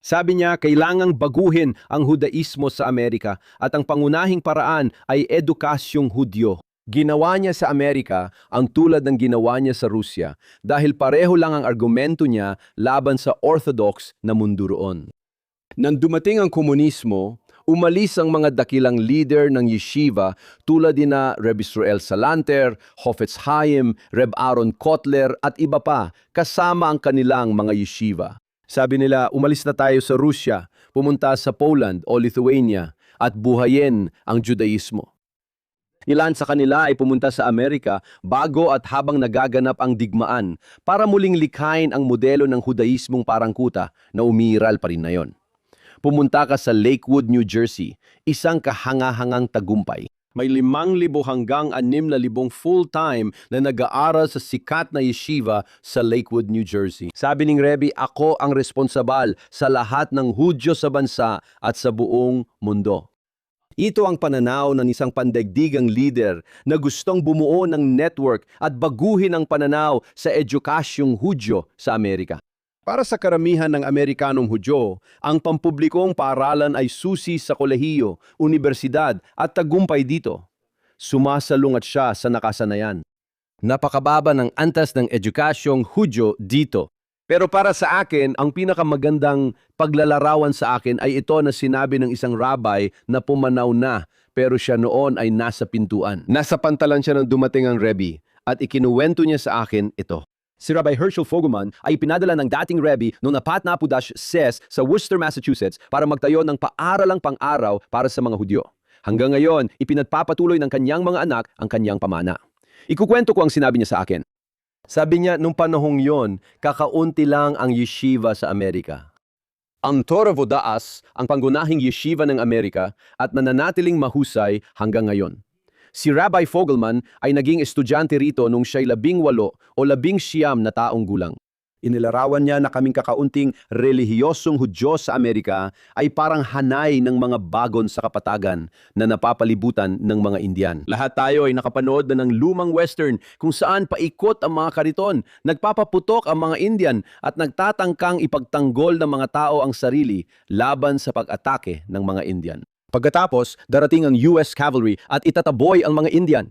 Sabi niya, kailangang baguhin ang Hudaismo sa Amerika at ang pangunahing paraan ay edukasyong Hudyo. Ginawa niya sa Amerika ang tulad ng ginawa niya sa Rusya dahil pareho lang ang argumento niya laban sa Orthodox na mundo roon. Nang dumating ang komunismo, umalis ang mga dakilang leader ng yeshiva tulad na Reb Israel Salanter, Hafetz Chaim, Reb Aaron Kotler at iba pa kasama ang kanilang mga yeshiva. Sabi nila, umalis na tayo sa Rusya, pumunta sa Poland o Lithuania at buhayin ang Judaismo. Ilan sa kanila ay pumunta sa Amerika bago at habang nagaganap ang digmaan para muling likhain ang modelo ng Hudaismong parangkuta na umiiral pa rin na yon. Pumunta ka sa Lakewood, New Jersey, isang kahanga-hangang tagumpay. May 5,000 hanggang 6,000 full-time na nag-aaral sa sikat na yeshiva sa Lakewood, New Jersey. Sabi ng Rebbe, ako ang responsabal sa lahat ng Hudyo sa bansa at sa buong mundo. Ito ang pananaw ng isang pandaigdigang leader na gustong bumuo ng network at baguhin ang pananaw sa edukasyong Hudyo sa Amerika. Para sa karamihan ng Amerikanong Hudyo, ang pampublikong paaralan ay susi sa kolehiyo, unibersidad at tagumpay dito. Sumasalungat siya sa nakasanayan. Napakababa ng antas ng edukasyong Hudyo dito. Pero para sa akin, ang pinakamagandang paglalarawan sa akin ay ito na sinabi ng isang rabbi na pumanaw na, pero siya noon ay nasa pintuan. Nasa pantalan siya nang dumating ang Rebbe at ikinuwento niya sa akin ito. Si Rabbi Herschel Fogelman ay pinadala ng dating Rebbe noong Napatnapudash Ses sa Worcester, Massachusetts para magtayo ng paaralang pang-araw para sa mga Hudyo. Hanggang ngayon, ipinagpapatuloy ng kanyang mga anak ang kanyang pamana. Ikukwento ko ang sinabi niya sa akin. Sabi niya, nung panahong yon, kakaunti lang ang yeshiva sa Amerika. Ang Torah Vodaas, ang pangunahing yeshiva ng Amerika at nananatiling mahusay hanggang ngayon. Si Rabbi Fogelman ay naging estudyante rito nung siya'y 18 o 19 na taong gulang. Inilarawan niya na kaming kakaunting relihiyosong Hudyo sa Amerika ay parang hanay ng mga bagon sa kapatagan na napapalibutan ng mga Indian. Lahat tayo ay nakapanood na ng lumang western kung saan paikot ang mga kariton, nagpapaputok ang mga Indian at nagtatangkang ipagtanggol ng mga tao ang sarili laban sa pag-atake ng mga Indian. Pagkatapos, darating ang US Cavalry at itataboy ang mga Indian.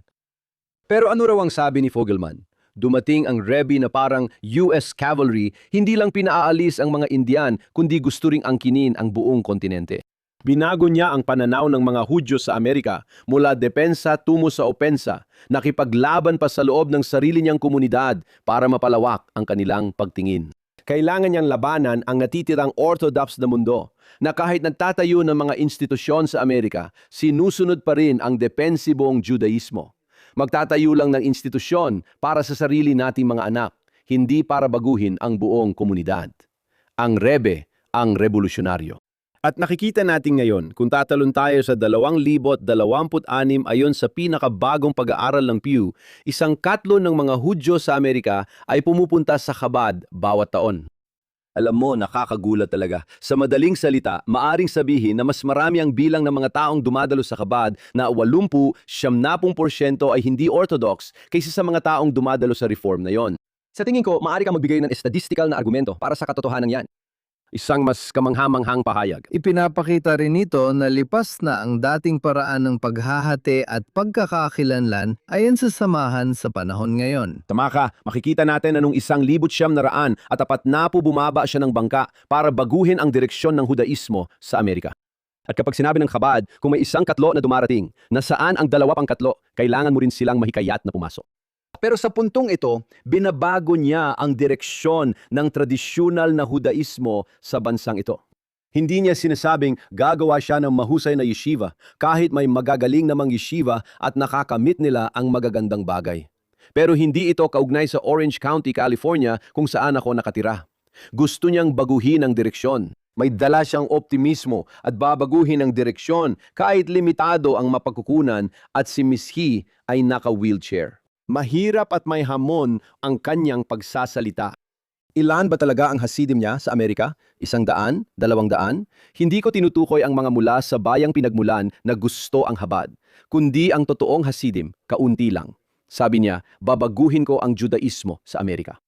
Pero ano raw ang sabi ni Fogelman? Dumating ang Rebbe na parang US Cavalry, hindi lang pinaalis ang mga Indian, kundi gusto ring angkinin ang buong kontinente. Binago niya ang pananaw ng mga Hudyo sa Amerika mula depensa tungo sa opensa, nakipaglaban pa sa loob ng sarili niyang komunidad para mapalawak ang kanilang pagtingin. Kailangan niyang labanan ang natitirang Orthodox na mundo, na kahit nagtatayo ng mga institusyon sa Amerika, sinusunod pa rin ang depensibong Judaismo. Magtatayo lang ng institusyon para sa sarili nating mga anak, hindi para baguhin ang buong komunidad. Ang Rebbe, ang revolusyonaryo. At nakikita natin ngayon, kung tatalon tayo sa 2026 ayon sa pinakabagong pag-aaral ng Pew, 1/4 ng mga Hudyo sa Amerika ay pumupunta sa Chabad bawat taon. Alam mo, nakakagulat talaga. Sa madaling salita, maaring sabihin na mas marami ang bilang ng mga taong dumadalo sa Chabad na 80-70% ay hindi Orthodox kaysa sa mga taong dumadalo sa Reform na yon. Sa tingin ko, maaari kang magbigay ng statistical na argumento para sa katotohanan yan. Isang mas kamanghamanghang pahayag. Ipinapakita rin nito na lipas na ang dating paraan ng paghahati at pagkakakilanlan ayon sa samahan sa panahon ngayon. Tama ka, makikita natin na nung 1,900 at 40 bumaba siya ng bangka para baguhin ang direksyon ng Hudaismo sa Amerika. At kapag sinabi ng Chabad, kung may 1/4 na dumarating, nasaan ang 2/4, kailangan mo rin silang mahikayat na pumasok. Pero sa puntong ito, binabago niya ang direksyon ng tradisyonal na Hudaismo sa bansang ito. Hindi niya sinasabing gagawa siya ng mahusay na yeshiva kahit may magagaling namang yeshiva at nakakamit nila ang magagandang bagay. Pero hindi ito kaugnay sa Orange County, California kung saan ako nakatira. Gusto niyang baguhin ang direksyon. May dala siyang optimismo at babaguhin ang direksyon kahit limitado ang mapagkukunan at si Miss He ay naka-wheelchair. Mahirap at may hamon ang kanyang pagsasalita. Ilan ba talaga ang Hasidim niya sa Amerika? 100? 200? Hindi ko tinutukoy ang mga mula sa bayang pinagmulan na gusto ang Chabad, kundi ang totoong Hasidim, kaunti lang. Sabi niya, babaguhin ko ang Judaismo sa Amerika.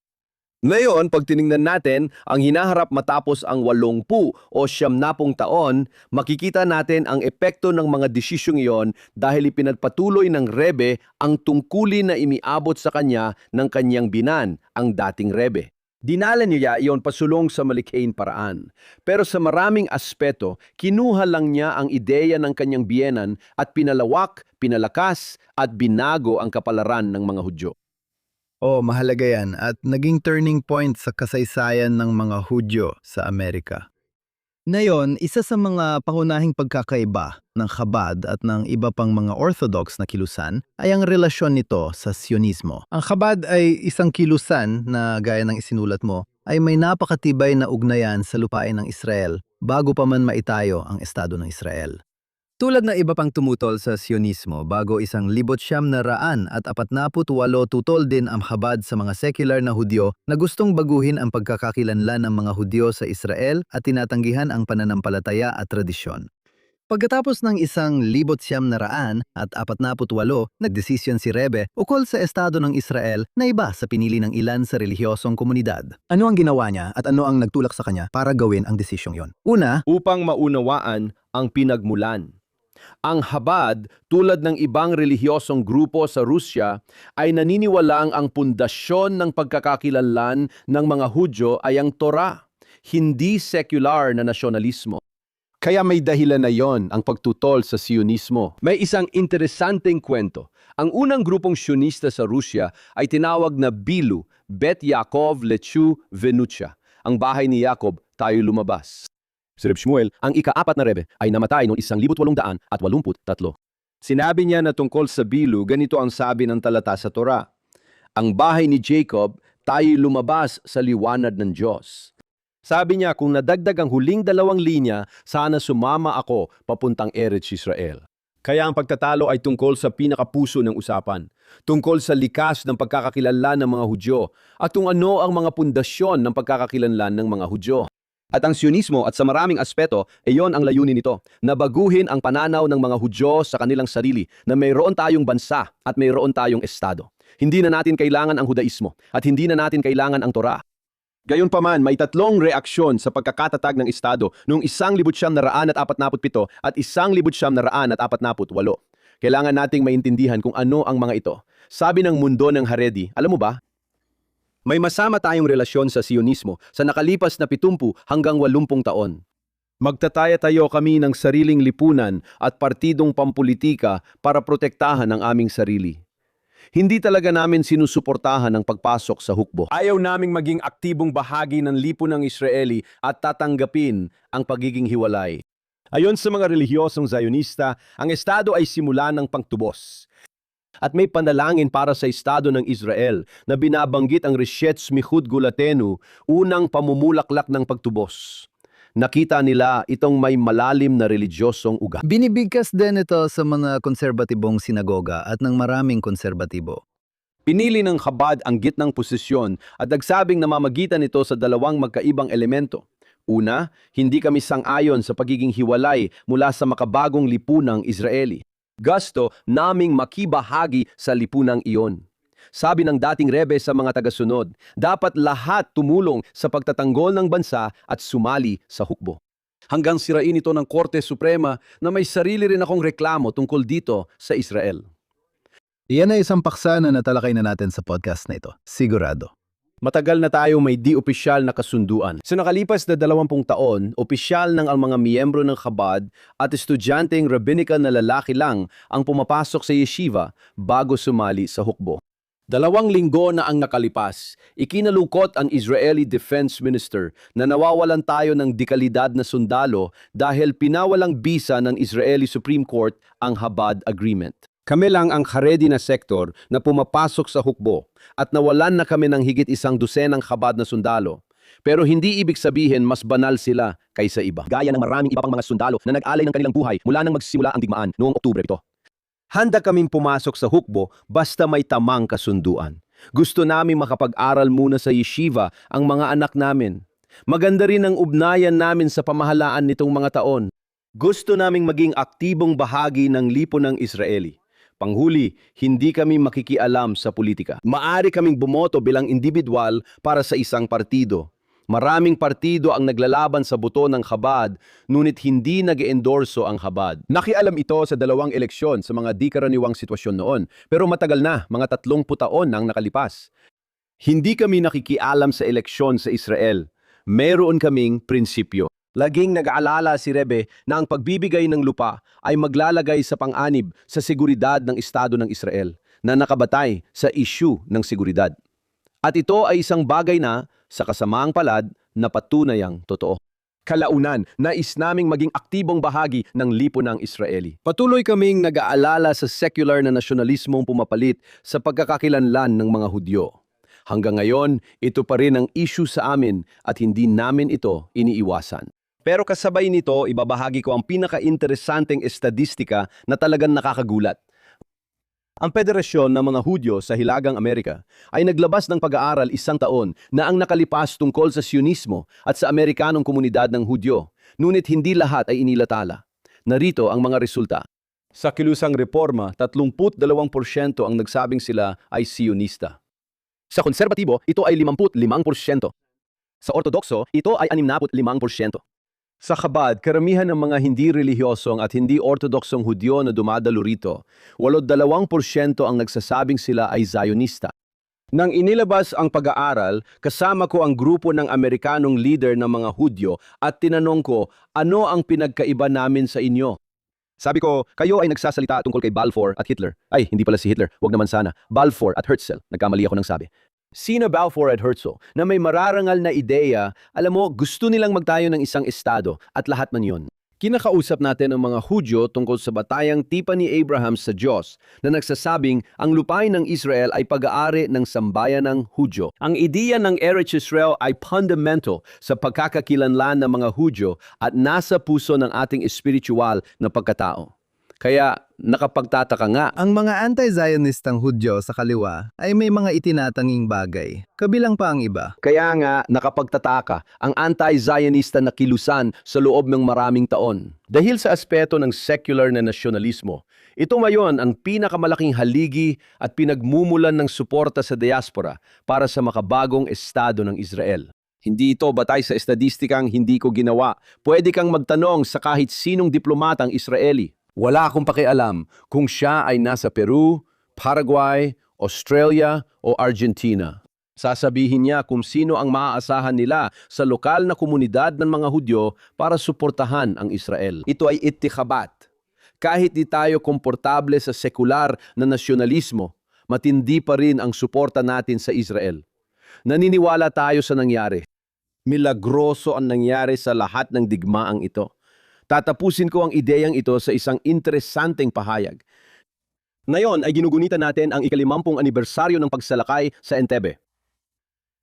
Ngayon, pag tiningnan natin ang hinaharap matapos ang 80 o 70 taon, makikita natin ang epekto ng mga desisyong iyon dahil ipinagpatuloy ng Rebbe ang tungkulin na imiabot sa kanya ng kanyang binan, ang dating Rebbe. Dinala niya iyon pasulong sa malikhaing paraan. Pero sa maraming aspeto, kinuha lang niya ang ideya ng kanyang biyenan at pinalawak, pinalakas at binago ang kapalaran ng mga Hudyo. Mahalaga yan at naging turning point sa kasaysayan ng mga Hudyo sa Amerika. Ngayon, isa sa mga pangunahing pagkakaiba ng Chabad at ng iba pang mga Orthodox na kilusan ay ang relasyon nito sa Sionismo. Ang Chabad ay isang kilusan na gaya ng isinulat mo ay may napakatibay na ugnayan sa lupain ng Israel bago pa man maitayo ang Estado ng Israel. Tulad na iba pang tumutol sa Sionismo, bago 1,948 tutol din ang Chabad sa mga secular na Hudyo na gustong baguhin ang pagkakakilanlan ng mga Hudyo sa Israel at tinatanggihan ang pananampalataya at tradisyon. Pagkatapos ng 1,948, nagdesisyon si Rebe ukol sa estado ng Israel na iba sa pinili ng ilan sa relihiyosong komunidad. Ano ang ginawa niya at ano ang nagtulak sa kanya para gawin ang desisyong yon? Una, Upang maunawaan ang pinagmulan. Ang Chabad, tulad ng ibang relihiyosong grupo sa Rusya, ay naniniwalang ang pundasyon ng pagkakakilanlan ng mga Hudyo ay ang Torah, hindi secular na nasyonalismo. Kaya may dahilan na yon ang pagtutol sa Sionismo. May isang interesanteng kwento. Ang unang grupong Sionista sa Rusya ay tinawag na Bilu, Bet Yaakov Lechu Venucha. Ang bahay ni Yakob, tayo lumabas. Si Reb Shmuel, ang ika-4 na Rebe, ay namatay noong 1883. Sinabi niya na tungkol sa Bilu, ganito ang sabi ng talata sa Torah. Ang bahay ni Jacob, tayo lumabas sa liwanag ng Diyos. Sabi niya, kung nadagdag ang huling 2 linya, sana sumama ako papuntang Eretz Israel. Kaya ang pagtatalo ay tungkol sa pinakapuso ng usapan, tungkol sa likas ng pagkakakilanlan ng mga Hudyo, at kung ano ang mga pundasyon ng pagkakakilanlan ng mga Hudyo. At ang Sionismo at sa maraming aspeto, iyon ang layunin nito, na baguhin ang pananaw ng mga Hudyo sa kanilang sarili na mayroon tayong bansa at mayroon tayong estado. Hindi na natin kailangan ang Hudaismo at hindi na natin kailangan ang Torah. Gayunpaman, may 3 reaksyon sa pagkakatatag ng Estado noong 1947 at 1948. Kailangan nating maintindihan kung ano ang mga ito. Sabi ng mundo ng Haredi, alam mo ba? May masama tayong relasyon sa Sionismo sa nakalipas na 70 hanggang 80 taon. Magtataya-tayo kami ng sariling lipunan at partidong pampolitika para protektahan ang aming sarili. Hindi talaga namin sinusuportahan ang pagpasok sa hukbo. Ayaw naming maging aktibong bahagi ng lipunang Israeli at tatanggapin ang pagiging hiwalay. Ayon sa mga relihiyosong Zionista, ang estado ay simula ng pagtubos. At may panalangin para sa estado ng Israel na binabanggit ang Reshetz Michud Gulatenu, unang pamumulaklak ng pagtubos. Nakita nila itong may malalim na religyosong ugat. binibigkas din ito sa mga konserbatibong sinagoga at ng maraming konserbatibo. Pinili ng Chabad ang gitnang posisyon at nagsabing namamagitan ito sa 2 magkaibang elemento. Una, hindi kami sang-ayon sa pagiging hiwalay mula sa makabagong lipunang Israeli. Gusto naming makibahagi sa lipunang iyon. Sabi ng dating Rebe sa mga tagasunod, dapat lahat tumulong sa pagtatanggol ng bansa at sumali sa hukbo. Hanggang sirain ito ng Korte Suprema na may sarili rin akong reklamo tungkol dito sa Israel. Iyan ay isang paksa na natalakay na natin sa podcast na ito. Sigurado. Matagal na tayo may di-opisyal na kasunduan. Sa nakalipas na 20 taon, opisyal ng ang mga miyembro ng Chabad at estudyanteng rabbinical na lalaki lang ang pumapasok sa yeshiva bago sumali sa hukbo. 2 linggo na ang nakalipas, ikinalukot ang Israeli Defense Minister na nawawalan tayo ng dekalidad na sundalo dahil pinawalang bisa ng Israeli Supreme Court ang Chabad Agreement. Kami lang ang Haredi na sektor na pumapasok sa hukbo at nawalan na kami ng higit 100 Chabad na sundalo. Pero hindi ibig sabihin mas banal sila kaysa iba. Gaya ng maraming iba pang mga sundalo na nag-alay ng kanilang buhay mula nang magsimula ang digmaan noong Oktubre 7. Handa kaming pumasok sa hukbo basta may tamang kasunduan. Gusto namin makapag-aral muna sa yeshiva ang mga anak namin. Maganda rin ang ugnayan namin sa pamahalaan nitong mga taon. Gusto naming maging aktibong bahagi ng lipunang Israeli. Panghuli, hindi kami makikialam sa politika. Maari kaming bumoto bilang individual para sa isang partido. Maraming partido ang naglalaban sa buto ng Chabad, ngunit hindi nag-endorso ang Chabad. Nakialam ito sa 2 eleksyon sa mga di-karaniwang sitwasyon noon, pero matagal na, mga 30 taon nang nakalipas. Hindi kami nakikialam sa eleksyon sa Israel. Meron kaming prinsipyo. Laging nag-aalala si Rebe na ang pagbibigay ng lupa ay maglalagay sa pang-anib sa seguridad ng Estado ng Israel na nakabatay sa issue ng seguridad. At ito ay isang bagay na, sa kasamaang palad, na patunayang totoo. Kalaunan, nais naming maging aktibong bahagi ng lipunang Israeli. Patuloy kaming nag-aalala sa secular na nasyonalismong pumapalit sa pagkakakilanlan ng mga Hudyo. Hanggang ngayon, ito pa rin ang issue sa amin at hindi namin ito iniiwasan. Pero kasabay nito, ibabahagi ko ang pinaka-interesanteng estadistika na talagang nakakagulat. Ang Federasyon ng mga Hudyo sa Hilagang Amerika ay naglabas ng pag-aaral 1 taon na ang nakalipas tungkol sa Sionismo at sa Amerikanong komunidad ng Hudyo, ngunit hindi lahat ay inilatala. Narito ang mga resulta. Sa kilusang reforma, 32% ang nagsabing sila ay Sionista. Sa konserbatibo, ito ay 55%. Sa ortodokso, ito ay 65%. Sa Chabad, karamihan ng mga hindi relihiyosong at hindi ortodoksong Hudyo na dumadalo rito, 82% ang nagsasabing sila ay Zionista. Nang inilabas ang pag-aaral, kasama ko ang grupo ng Amerikanong leader ng mga Hudyo at tinanong ko, ano ang pinagkaiba namin sa inyo? Sabi ko, kayo ay nagsasalita tungkol kay Balfour at Hitler. Ay, hindi pala si Hitler, wag naman sana. Balfour at Herzl. Nagkamali ako ng sabi. Sina Balfour at Herzl na may mararangal na ideya, alam mo, gusto nilang magtayo ng isang estado at lahat man yon. Kinakausap natin ang mga Hudyo tungkol sa batayang tipan ni Abraham sa Diyos na nagsasabing ang lupain ng Israel ay pag-aari ng sambayan ng Hudyo. Ang ideya ng Eretz Israel ay fundamental sa pagkakakilanlan ng mga Hudyo at nasa puso ng ating espiritual na pagkatao. Kaya nakapagtataka nga, Ang mga anti-Zionistang Hudyo sa kaliwa ay may mga itinatanging bagay. Kabilang pa ang iba. Kaya nga nakapagtataka ang anti-Zionista na kilusan sa loob ng maraming taon. Dahil sa aspeto ng secular na nasyonalismo, ito ngayon ang pinakamalaking haligi at pinagmumulan ng suporta sa diaspora para sa makabagong estado ng Israel. Hindi ito batay sa estadistikang hindi ko ginawa. Pwede kang magtanong sa kahit sinong diplomatang Israeli. Wala akong pakialam kung siya ay nasa Peru, Paraguay, Australia o Argentina. Sasabihin niya kung sino ang maaasahan nila sa lokal na komunidad ng mga Hudyo para suportahan ang Israel. Ito ay ittikhabat. Kahit di tayo komportable sa sekular na nasyonalismo, matindi pa rin ang suporta natin sa Israel. Naniniwala tayo sa nangyari. Milagroso ang nangyari sa lahat ng digmaang ito. Tatapusin ko ang ideyang ito sa isang interesanteng pahayag. Ngayon ay ginugunitan natin ang ika-50 anibersaryo ng pagsalakay sa Entebbe.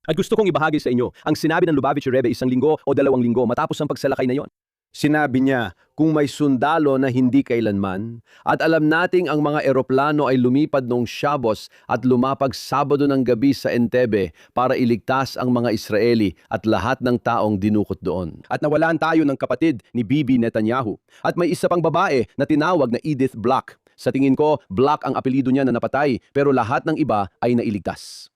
At gusto kong ibahagi sa inyo ang sinabi ng Lubavitch Rebbe 1 linggo o 2 linggo matapos ang pagsalakay na yon. Sinabi niya, kung may sundalo na hindi kailanman, at alam nating ang mga eroplano ay lumipad noong Shabbos at lumapag Sabado ng gabi sa Entebbe para iligtas ang mga Israeli at lahat ng taong dinukot doon. At nawalan tayo ng kapatid ni Bibi Netanyahu. At may isa pang babae na tinawag na Edith Black. Sa tingin ko, Black ang apelido niya na napatay, pero lahat ng iba ay nailigtas.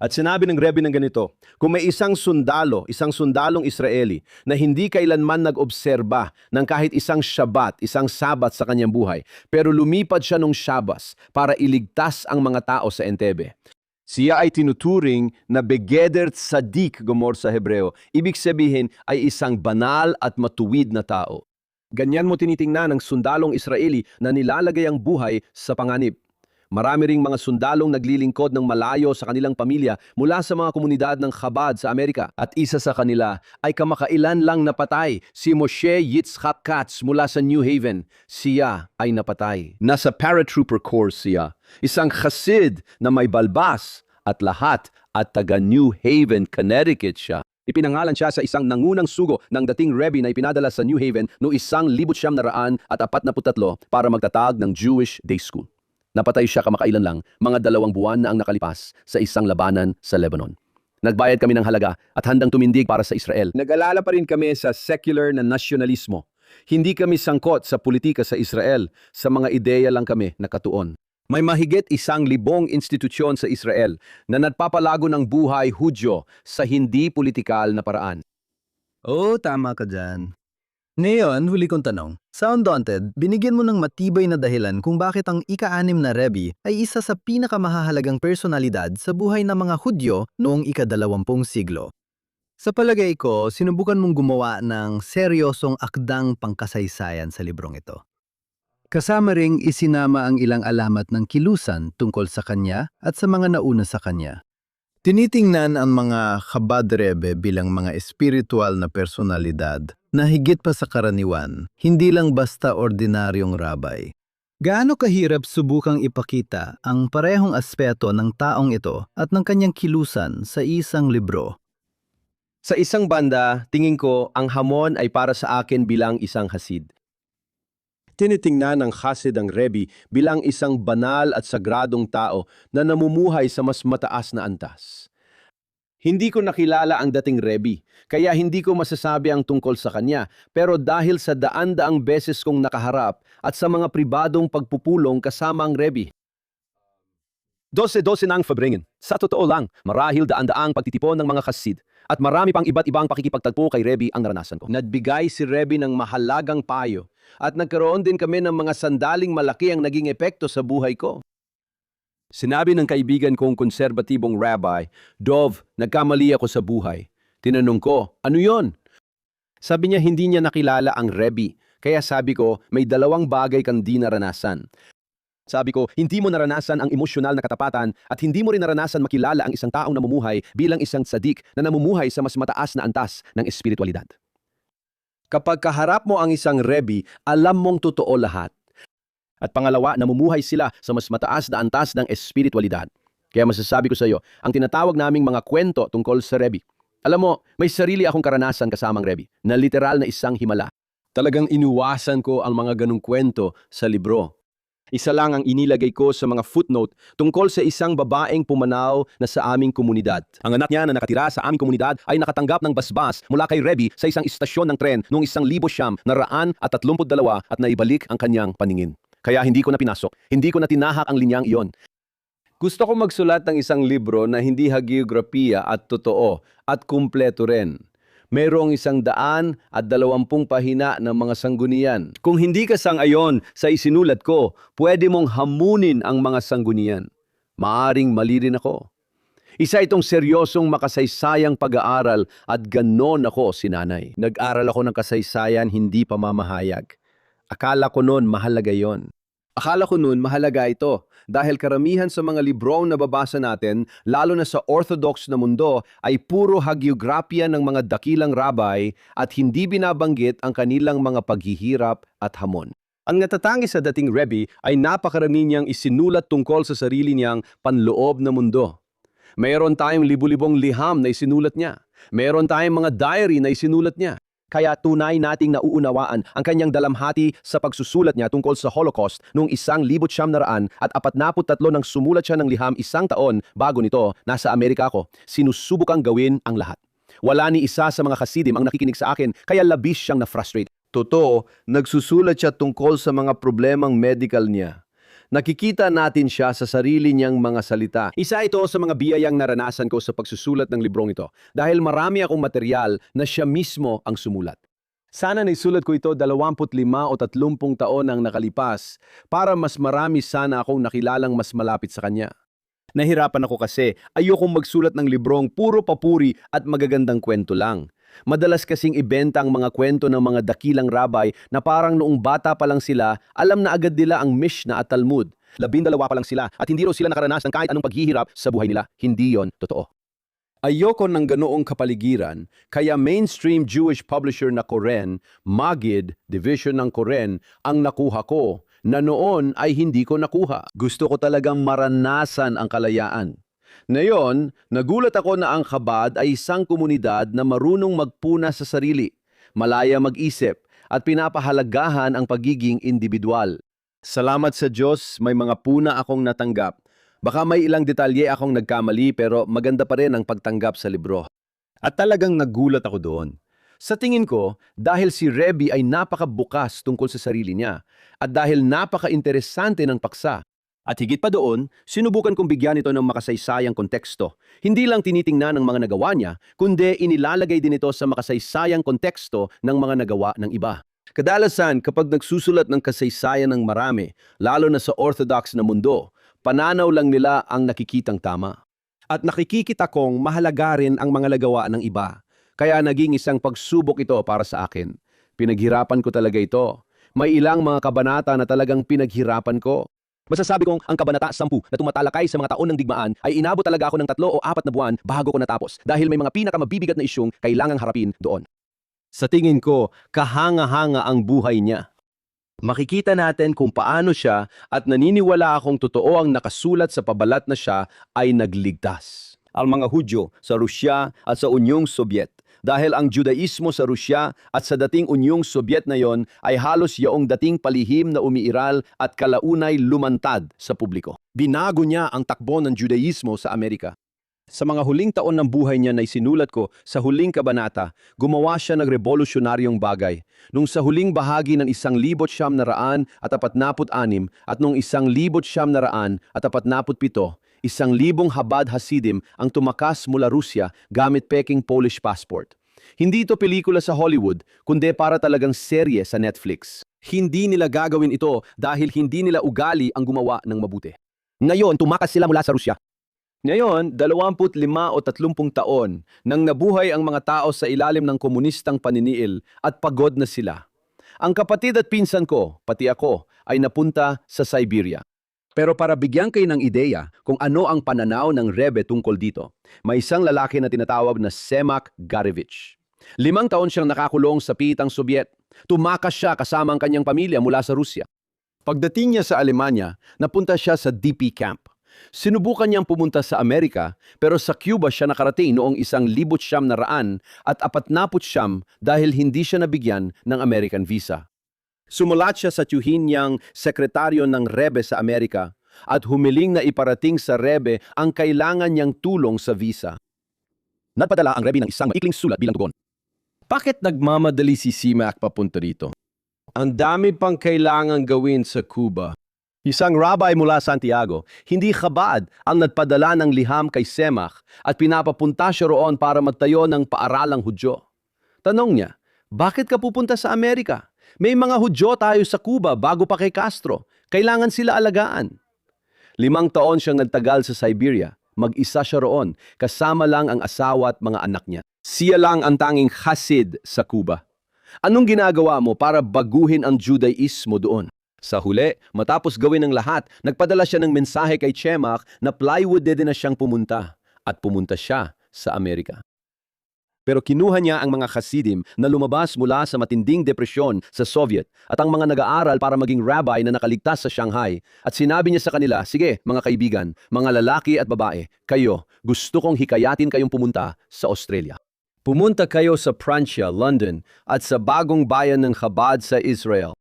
At sinabi ng Rebbe ng ganito, kung may isang sundalong Israeli na hindi kailanman nag-obserba ng kahit isang Shabbat, isang Sabat sa kanyang buhay, pero lumipad siya nung Shabbos para iligtas ang mga tao sa Entebbe. Siya ay tinuturing na begeder tzadik gomor sa Hebreo. Ibig sabihin ay isang banal at matuwid na tao. Ganyan mo tinitingnan ng sundalong Israeli na nilalagay ang buhay sa panganib. Marami ring mga sundalong naglilingkod ng malayo sa kanilang pamilya mula sa mga komunidad ng Chabad sa Amerika. At isa sa kanila ay kamakailan lang napatay, si Moshe Yitzhak Katz mula sa New Haven. Siya ay napatay. Nasa paratrooper corps siya. Isang Hasid na may balbas at lahat at taga New Haven, Connecticut siya. Ipinangalan siya sa isang nangunang sugo ng dating Rebbe na ipinadala sa New Haven noong 1943 para magtatag ng Jewish Day School. Napatay siya kamakailan lang, mga 2 buwan na ang nakalipas sa isang labanan sa Lebanon. Nagbayad kami ng halaga at handang tumindig para sa Israel. Nag-alala pa rin kami sa secular na nasyonalismo. Hindi kami sangkot sa politika sa Israel, sa mga ideya lang kami nakatuon. May mahigit 1,000 institusyon sa Israel na nagpapalago ng buhay Hudyo sa hindi politikal na paraan. Oo, tama ka dyan. Ngayon, huli kong tanong. Sa Undaunted, binigyan mo ng matibay na dahilan kung bakit ang ika-6 na Rebbe ay isa sa pinakamahahalagang personalidad sa buhay ng mga Hudyo noong ika-20 siglo. Sa palagay ko, sinubukan mong gumawa ng seryosong akdang pangkasaysayan sa librong ito. Kasama ring isinama ang ilang alamat ng kilusan tungkol sa kanya at sa mga nauna sa kanya. Tinitingnan ang mga Chabad Rebbe bilang mga espiritual na personalidad na higit pa sa karaniwan, hindi lang basta ordinaryong rabay. Gaano kahirap subukang ipakita ang parehong aspeto ng taong ito at ng kanyang kilusan sa isang libro? Sa isang banda, tingin ko ang hamon ay para sa akin bilang isang Hasid. Tinitingnan ng Hasid ang Rebbe bilang isang banal at sagradong tao na namumuhay sa mas mataas na antas. Hindi ko nakilala ang dating Rebbe, kaya hindi ko masasabi ang tungkol sa kanya. Pero dahil sa daan-daang beses kong nakaharap at sa mga pribadong pagpupulong kasama ang Rebbe. 12-12 nang Fabringen. Sa totoo lang, marahil daan-daang pagtitipon ng mga kasid at marami pang iba't ibang pakikipagtagpo kay Rebbe ang naranasan ko. Nagbigay si Rebbe ng mahalagang payo at nagkaroon din kami ng mga sandaling malaki ang naging epekto sa buhay ko. Sinabi ng kaibigan kong konserbatibong rabbi, Dov, nagkamali ako sa buhay. Tinanong ko, ano yon? Sabi niya hindi niya nakilala ang Rebbe, kaya sabi ko, may dalawang bagay kang di naranasan. Sabi ko, hindi mo naranasan ang emosyonal na katapatan at hindi mo rin naranasan makilala ang isang taong namumuhay bilang isang tsadik na namumuhay sa mas mataas na antas ng espiritualidad. Kapag kaharap mo ang isang Rebbe, alam mong totoo lahat. At pangalawa, namumuhay sila sa mas mataas na antas ng espiritualidad. Kaya masasabi ko sa iyo, ang tinatawag naming mga kwento tungkol sa Rebbe. Alam mo, may sarili akong karanasan kasamang Rebbe, na literal na isang himala. Talagang inuwasan ko ang mga ganong kwento sa libro. Isa lang ang inilagay ko sa mga footnote tungkol sa isang babaeng pumanaw na sa aming komunidad. Ang anak niya na nakatira sa aming komunidad ay nakatanggap ng basbas mula kay Rebbe sa isang istasyon ng tren noong 1932 at naibalik ang kanyang paningin. Kaya hindi ko na pinasok, hindi ko na tinahak ang linyang iyon. Gusto ko magsulat ng isang libro na hindi hagiografiya at totoo at kumpleto rin. Mayroong 120 pahina ng mga sanggunian. Kung hindi ka sang-ayon sa isinulat ko, pwede mong hamunin ang mga sanggunian. Maaring mali rin ako. Isa itong seryosong makasaysayang pag-aaral at ganon ako sinanay. Nag-aral ako ng kasaysayan, hindi pamamahayag. Akala ko noon mahalaga yon. Akala ko noon mahalaga ito dahil karamihan sa mga librong nababasa natin, lalo na sa Orthodox na mundo, ay puro hagiografiya ng mga dakilang rabbi at hindi binabanggit ang kanilang mga paghihirap at hamon. Ang natatangi sa dating Rebbe ay napakarami niyang isinulat tungkol sa sarili niyang panloob na mundo. Mayroon tayong libu-libong liham na isinulat niya. Mayroon tayong mga diary na isinulat niya. Kaya tunay nating nauunawaan ang kanyang dalamhati sa pagsusulat niya tungkol sa Holocaust noong 1943 nang sumulat siya ng liham 1 taon bago nito, nasa Amerika ako. Sinusubukang gawin ang lahat. Wala ni isa sa mga Hasidim ang nakikinig sa akin, kaya labis siyang na-frustrate. Totoo, nagsusulat siya tungkol sa mga problemang medical niya. Nakikita natin siya sa sarili niyang mga salita. Isa ito sa mga biyayang naranasan ko sa pagsusulat ng librong ito dahil marami akong material na siya mismo ang sumulat. Sana naisulat ko ito 25 o 30 taon ang nakalipas para mas marami sana akong nakilalang mas malapit sa kanya. Nahirapan ako kasi ayokong magsulat ng librong puro papuri at magagandang kwento lang. Madalas kasing ibenta ang mga kwento ng mga dakilang rabbi na parang noong bata pa lang sila, alam na agad nila ang Mishnah at Talmud. 12 pa lang sila at hindi raw sila nakaranas ng kahit anong paghihirap sa buhay nila. Hindi yon totoo. Ayoko ng ganoong kapaligiran, kaya mainstream Jewish publisher na Koren, Magid, division ng Koren, ang nakuha ko, na noon ay hindi ko nakuha. Gusto ko talagang maranasan ang kalayaan. Ngayon, nagulat ako na ang Chabad ay isang komunidad na marunong magpuna sa sarili, malaya mag-isip, at pinapahalagahan ang pagiging individual. Salamat sa Diyos, may mga puna akong natanggap. Baka may ilang detalye akong nagkamali pero maganda pa rin ang pagtanggap sa libro. At talagang nagulat ako doon. Sa tingin ko, dahil si Rebbe ay napakabukas tungkol sa sarili niya at dahil napaka-interesante ng paksa, at higit pa doon, sinubukan kong bigyan ito ng makasaysayang konteksto. Hindi lang tinitingnan ng mga nagawa niya, kundi inilalagay din ito sa makasaysayang konteksto ng mga nagawa ng iba. Kadalasan, kapag nagsusulat ng kasaysayan ng marami, lalo na sa Orthodox na mundo, pananaw lang nila ang nakikitang tama. At nakikikita kong mahalaga rin ang mga nagawa ng iba. Kaya naging isang pagsubok ito para sa akin. Pinaghirapan ko talaga ito. May ilang mga kabanata na talagang pinaghirapan ko. Masasabi kong ang kabanata 10 na tumatalakay sa mga taon ng digmaan ay inabot talaga ako ng 3 o 4 na buwan bago ko natapos dahil may mga pinakamabibigat na isyung kailangang harapin doon. Sa tingin ko, kahanga-hanga ang buhay niya. Makikita natin kung paano siya at naniniwala akong totoo ang nakasulat sa pabalat na siya ay nagligtas. Ang mga Hudyo sa Rusya at sa Unyong Sobyet. Dahil ang Judaismo sa Rusya at sa dating Unyong Sobyet na yon ay halos yaong dating palihim na umiiral at kalaunay lumantad sa publiko. Binago niya ang takbo ng Judaismo sa Amerika. Sa mga huling taon ng buhay niya na isinulat ko sa huling kabanata, gumawa siya ng revolusyonaryong bagay. Nung sa huling bahagi ng 1946 at nung 1947, 1,000 Habad Hasidim ang tumakas mula Rusya gamit peking Polish passport. Hindi ito pelikula sa Hollywood, kundi para talagang serye sa Netflix. Hindi nila gagawin ito dahil hindi nila ugali ang gumawa ng mabuti. Ngayon, tumakas sila mula sa Rusya. Ngayon, 25 o 30 taon nang nabuhay ang mga tao sa ilalim ng komunistang paniniil at pagod na sila. Ang kapatid at pinsan ko, pati ako, ay napunta sa Siberia. Pero para bigyan kayo ng ideya kung ano ang pananaw ng Rebbe tungkol dito, may isang lalaki na tinatawag na Semak Garevich. 5 taon siyang nakakulong sa pitang Sobyet. Tumakas siya kasama ang kanyang pamilya mula sa Rusya. Pagdating niya sa Alemanya, napunta siya sa DP camp. Sinubukan niyang pumunta sa Amerika, pero sa Cuba siya nakarating noong 1949 dahil hindi siya nabigyan ng American visa. Sumulat siya sa tiyuhin niyang sekretaryo ng Rebbe sa Amerika at humiling na iparating sa Rebbe ang kailangan niyang tulong sa visa. Nagpadala ang Rebbe ng isang maikling sulat bilang tugon. Bakit nagmamadali si Semak papunta rito? Ang dami pang kailangan gawin sa Cuba. Isang rabbi mula Santiago, hindi Chabad ang nagpadala ng liham kay Semak at pinapapunta siya roon para magtayo ng paaralang Hudyo. Tanong niya, bakit ka pupunta sa Amerika? May mga Hudyo tayo sa Cuba bago pa kay Castro. Kailangan sila alagaan. 5 taon siyang nagtagal sa Siberia. Mag-isa siya roon, kasama lang ang asawa at mga anak niya. Siya lang ang tanging Hasid sa Cuba. Anong ginagawa mo para baguhin ang Judaismo doon? Sa huli, matapos gawin ang lahat, nagpadala siya ng mensahe kay Semak na plywood din na siyang pumunta. At pumunta siya sa Amerika. Pero kinuha niya ang mga Hasidim na lumabas mula sa matinding depresyon sa Soviet at ang mga nag-aaral para maging rabbi na nakaligtas sa Shanghai. At sinabi niya sa kanila, sige mga kaibigan, mga lalaki at babae, kayo, gusto kong hikayatin kayong pumunta sa Australia. Pumunta kayo sa Pransya, London at sa bagong bayan ng Chabad sa Israel.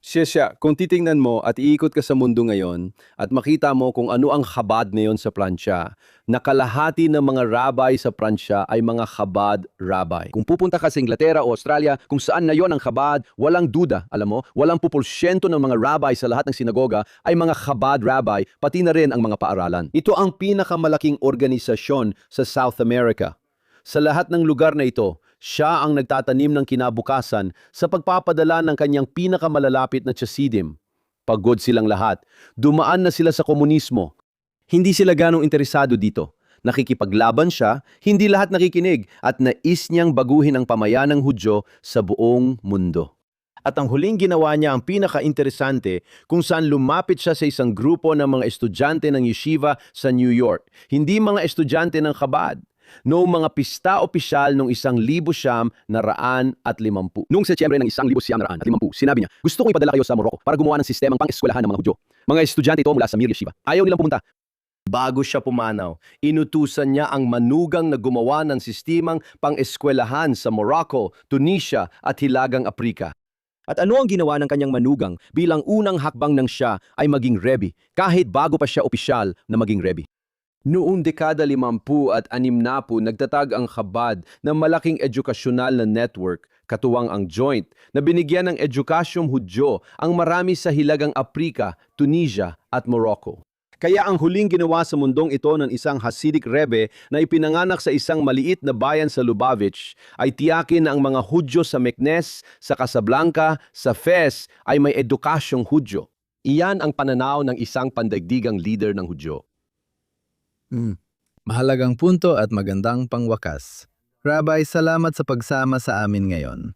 Siya, kung titingnan mo at iikot ka sa mundo ngayon at makita mo kung ano ang Chabad ngayon sa Pransya, nakalahati ng mga rabbi sa Pransya ay mga Chabad rabbi. Kung pupunta ka sa Inglaterra o Australia, kung saan na yon ang Chabad, walang duda, alam mo, walang puporsyento ng mga rabbi sa lahat ng sinagoga ay mga Chabad rabbi, pati na rin ang mga paaralan. Ito ang pinakamalaking organisasyon sa South America. Sa lahat ng lugar na ito, siya ang nagtatanim ng kinabukasan sa pagpapadala ng kanyang pinakamalalapit na Hasidim. Pagod silang lahat. Dumaan na sila sa komunismo. Hindi sila ganong interesado dito. Nakikipaglaban siya, hindi lahat nakikinig at nais niyang baguhin ang pamayanang Hudyo sa buong mundo. At ang huling ginawa niya ang pinaka-interesante kung saan lumapit siya sa isang grupo ng mga estudyante ng yeshiva sa New York. Hindi mga estudyante ng Chabad. Noong mga pista opisyal noong 1,950. Noong Setyembre ng 1,950, sinabi niya, gusto kong ipadala kayo sa Morocco para gumawa ng sistemang pang-eskwelahan ng mga Hudyo. Mga estudyante ito mula sa Mir Yeshiva. Ayaw nilang pumunta. Bago siya pumanaw, inutusan niya ang manugang na gumawa ng sistemang pang-eskwelahan sa Morocco, Tunisia at Hilagang Aprika. At ano ang ginawa ng kanyang manugang bilang unang hakbang ng siya ay maging Rebbe, kahit bago pa siya opisyal na maging Rebbe? Noong dekada 50 at 60, nagtatag ang Chabad ng malaking edukasyonal na network, katuwang ang Joint, na binigyan ng edukasyong Hudyo ang marami sa Hilagang Aprika, Tunisia at Morocco. Kaya ang huling ginawa sa mundong ito ng isang Hasidic Rebbe na ipinanganak sa isang maliit na bayan sa Lubavitch ay tiyakin na ang mga Hudyo sa Meknes, sa Casablanca, sa Fez ay may edukasyong Hudyo. Iyan ang pananaw ng isang pandaigdigang leader ng Hudyo. Mahalagang punto at magandang pangwakas. Rabbi, salamat sa pagsama sa amin ngayon.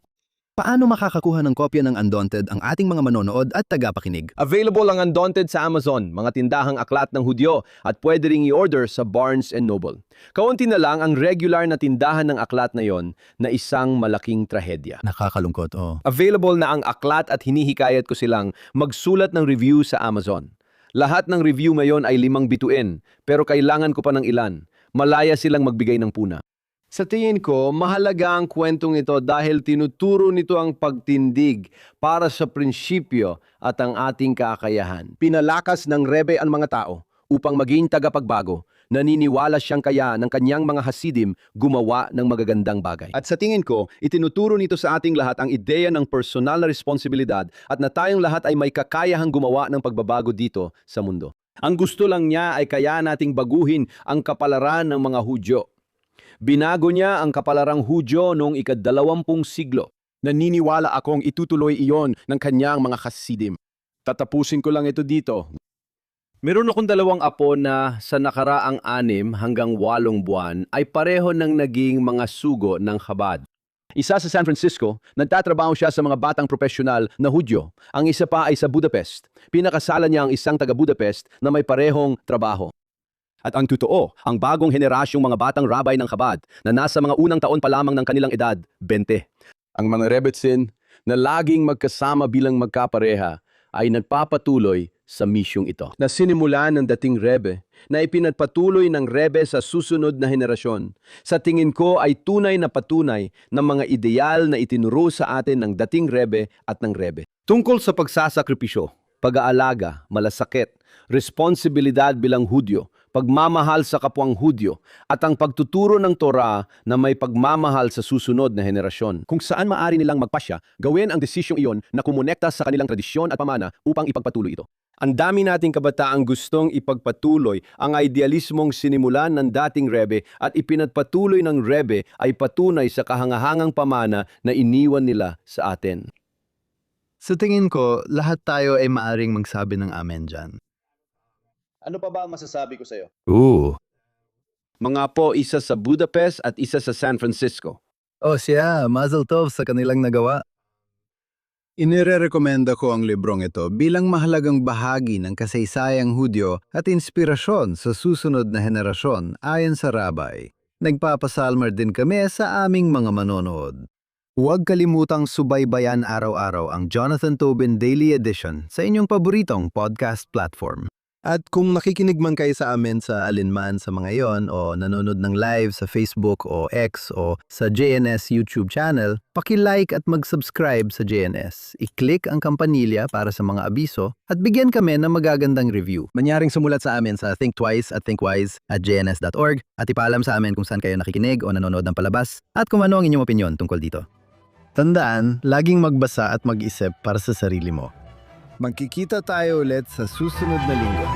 Paano makakakuha ng kopya ng Undaunted ang ating mga manonood at tagapakinig? Available ang Undaunted sa Amazon, mga tindahang aklat ng Hudyo, at pwede ring i-order sa Barnes & Noble. Kaunti na lang ang regular na tindahan ng aklat na yon na isang malaking trahedya. Nakakalungkot, oh. Available na ang aklat at hinihikayat ko silang magsulat ng review sa Amazon. Lahat ng review ngayon ay 5 bituin, pero kailangan ko pa ng ilan. Malaya silang magbigay ng puna. Sa tingin ko, mahalaga ang kwentong ito dahil tinuturo nito ang pagtindig para sa prinsipyo at ang ating kakayahan. Pinalakas ng Rebbe ang mga tao upang maging tagapagbago. Naniniwala siyang kaya ng kanyang mga Hasidim gumawa ng magagandang bagay. At sa tingin ko, itinuturo nito sa ating lahat ang ideya ng personal na responsibilidad at na tayong lahat ay may kakayahang gumawa ng pagbabago dito sa mundo. Ang gusto lang niya ay kaya nating baguhin ang kapalaran ng mga Hudyo. Binago niya ang kapalarang Hudyo noong ika-20 siglo. Naniniwala akong itutuloy iyon ng kanyang mga Hasidim. Tatapusin ko lang ito dito. Meron akong 2 apo na sa nakaraang 6 hanggang 8 buwan ay pareho ng naging mga sugo ng Chabad. Isa sa San Francisco, nagtatrabaho siya sa mga batang profesional na Hudyo. Ang isa pa ay sa Budapest. Pinakasala niya ang isang taga-Budapest na may parehong trabaho. At ang totoo, ang bagong henerasyong mga batang rabay ng Chabad na nasa mga unang taon pa lamang ng kanilang edad, 20. Ang mga Rebbetzin na laging magkasama bilang magkapareha ay nagpapatuloy sa misyong ito. Na sinimulan ng dating Rebbe, na ipinagpatuloy ng Rebbe sa susunod na henerasyon. Sa tingin ko ay tunay na patunay ng mga ideal na itinuro sa atin ng dating Rebbe at ng Rebbe. Tungkol sa pagsasakripisyo, pag-aalaga, malasakit, responsibilidad bilang Hudyo, pagmamahal sa kapwang Hudyo, at ang pagtuturo ng Torah na may pagmamahal sa susunod na henerasyon. Kung saan maaari nilang magpasya, gawin ang desisyong iyon na kumonekta sa kanilang tradisyon at pamana upang ipagpatuloy ito. Ang dami nating kabataang gustong ipagpatuloy ang idealismong sinimulan ng dating Rebbe at ipinagpatuloy ng Rebbe ay patunay sa kahangahangang pamana na iniwan nila sa atin. Sa tingin ko, lahat tayo ay maaring magsabi ng amen dyan. Ano pa ba ang masasabi ko sa'yo? Mga po, isa sa Budapest at isa sa San Francisco. Oh siya, mazel tov sa kanilang nagawa. Inirerekomenda ko ang librong ito bilang mahalagang bahagi ng kasaysayang Hudyo at inspirasyon sa susunod na henerasyon ayon sa Rabay. Nagpapasalmer din kami sa aming mga manonood. Huwag kalimutang subaybayan araw-araw ang Jonathan Tobin Daily Edition sa inyong paboritong podcast platform. At kung nakikinig man kayo sa amin sa alinman sa mga yon o nanonood ng live sa Facebook o X o sa JNS YouTube channel, paki-like at mag-subscribe sa JNS. I-click ang kampanilya para sa mga abiso at bigyan kami ng magagandang review. Manyaring sumulat sa amin sa Think Twice at thinkwise@jns.org at ipaalam sa amin kung saan kayo nakikinig o nanonood ng palabas at kung ano ang inyong opinyon tungkol dito. Tandaan, laging magbasa at mag-isip para sa sarili mo. Magkikita tayo ulit sa susunod na linggo.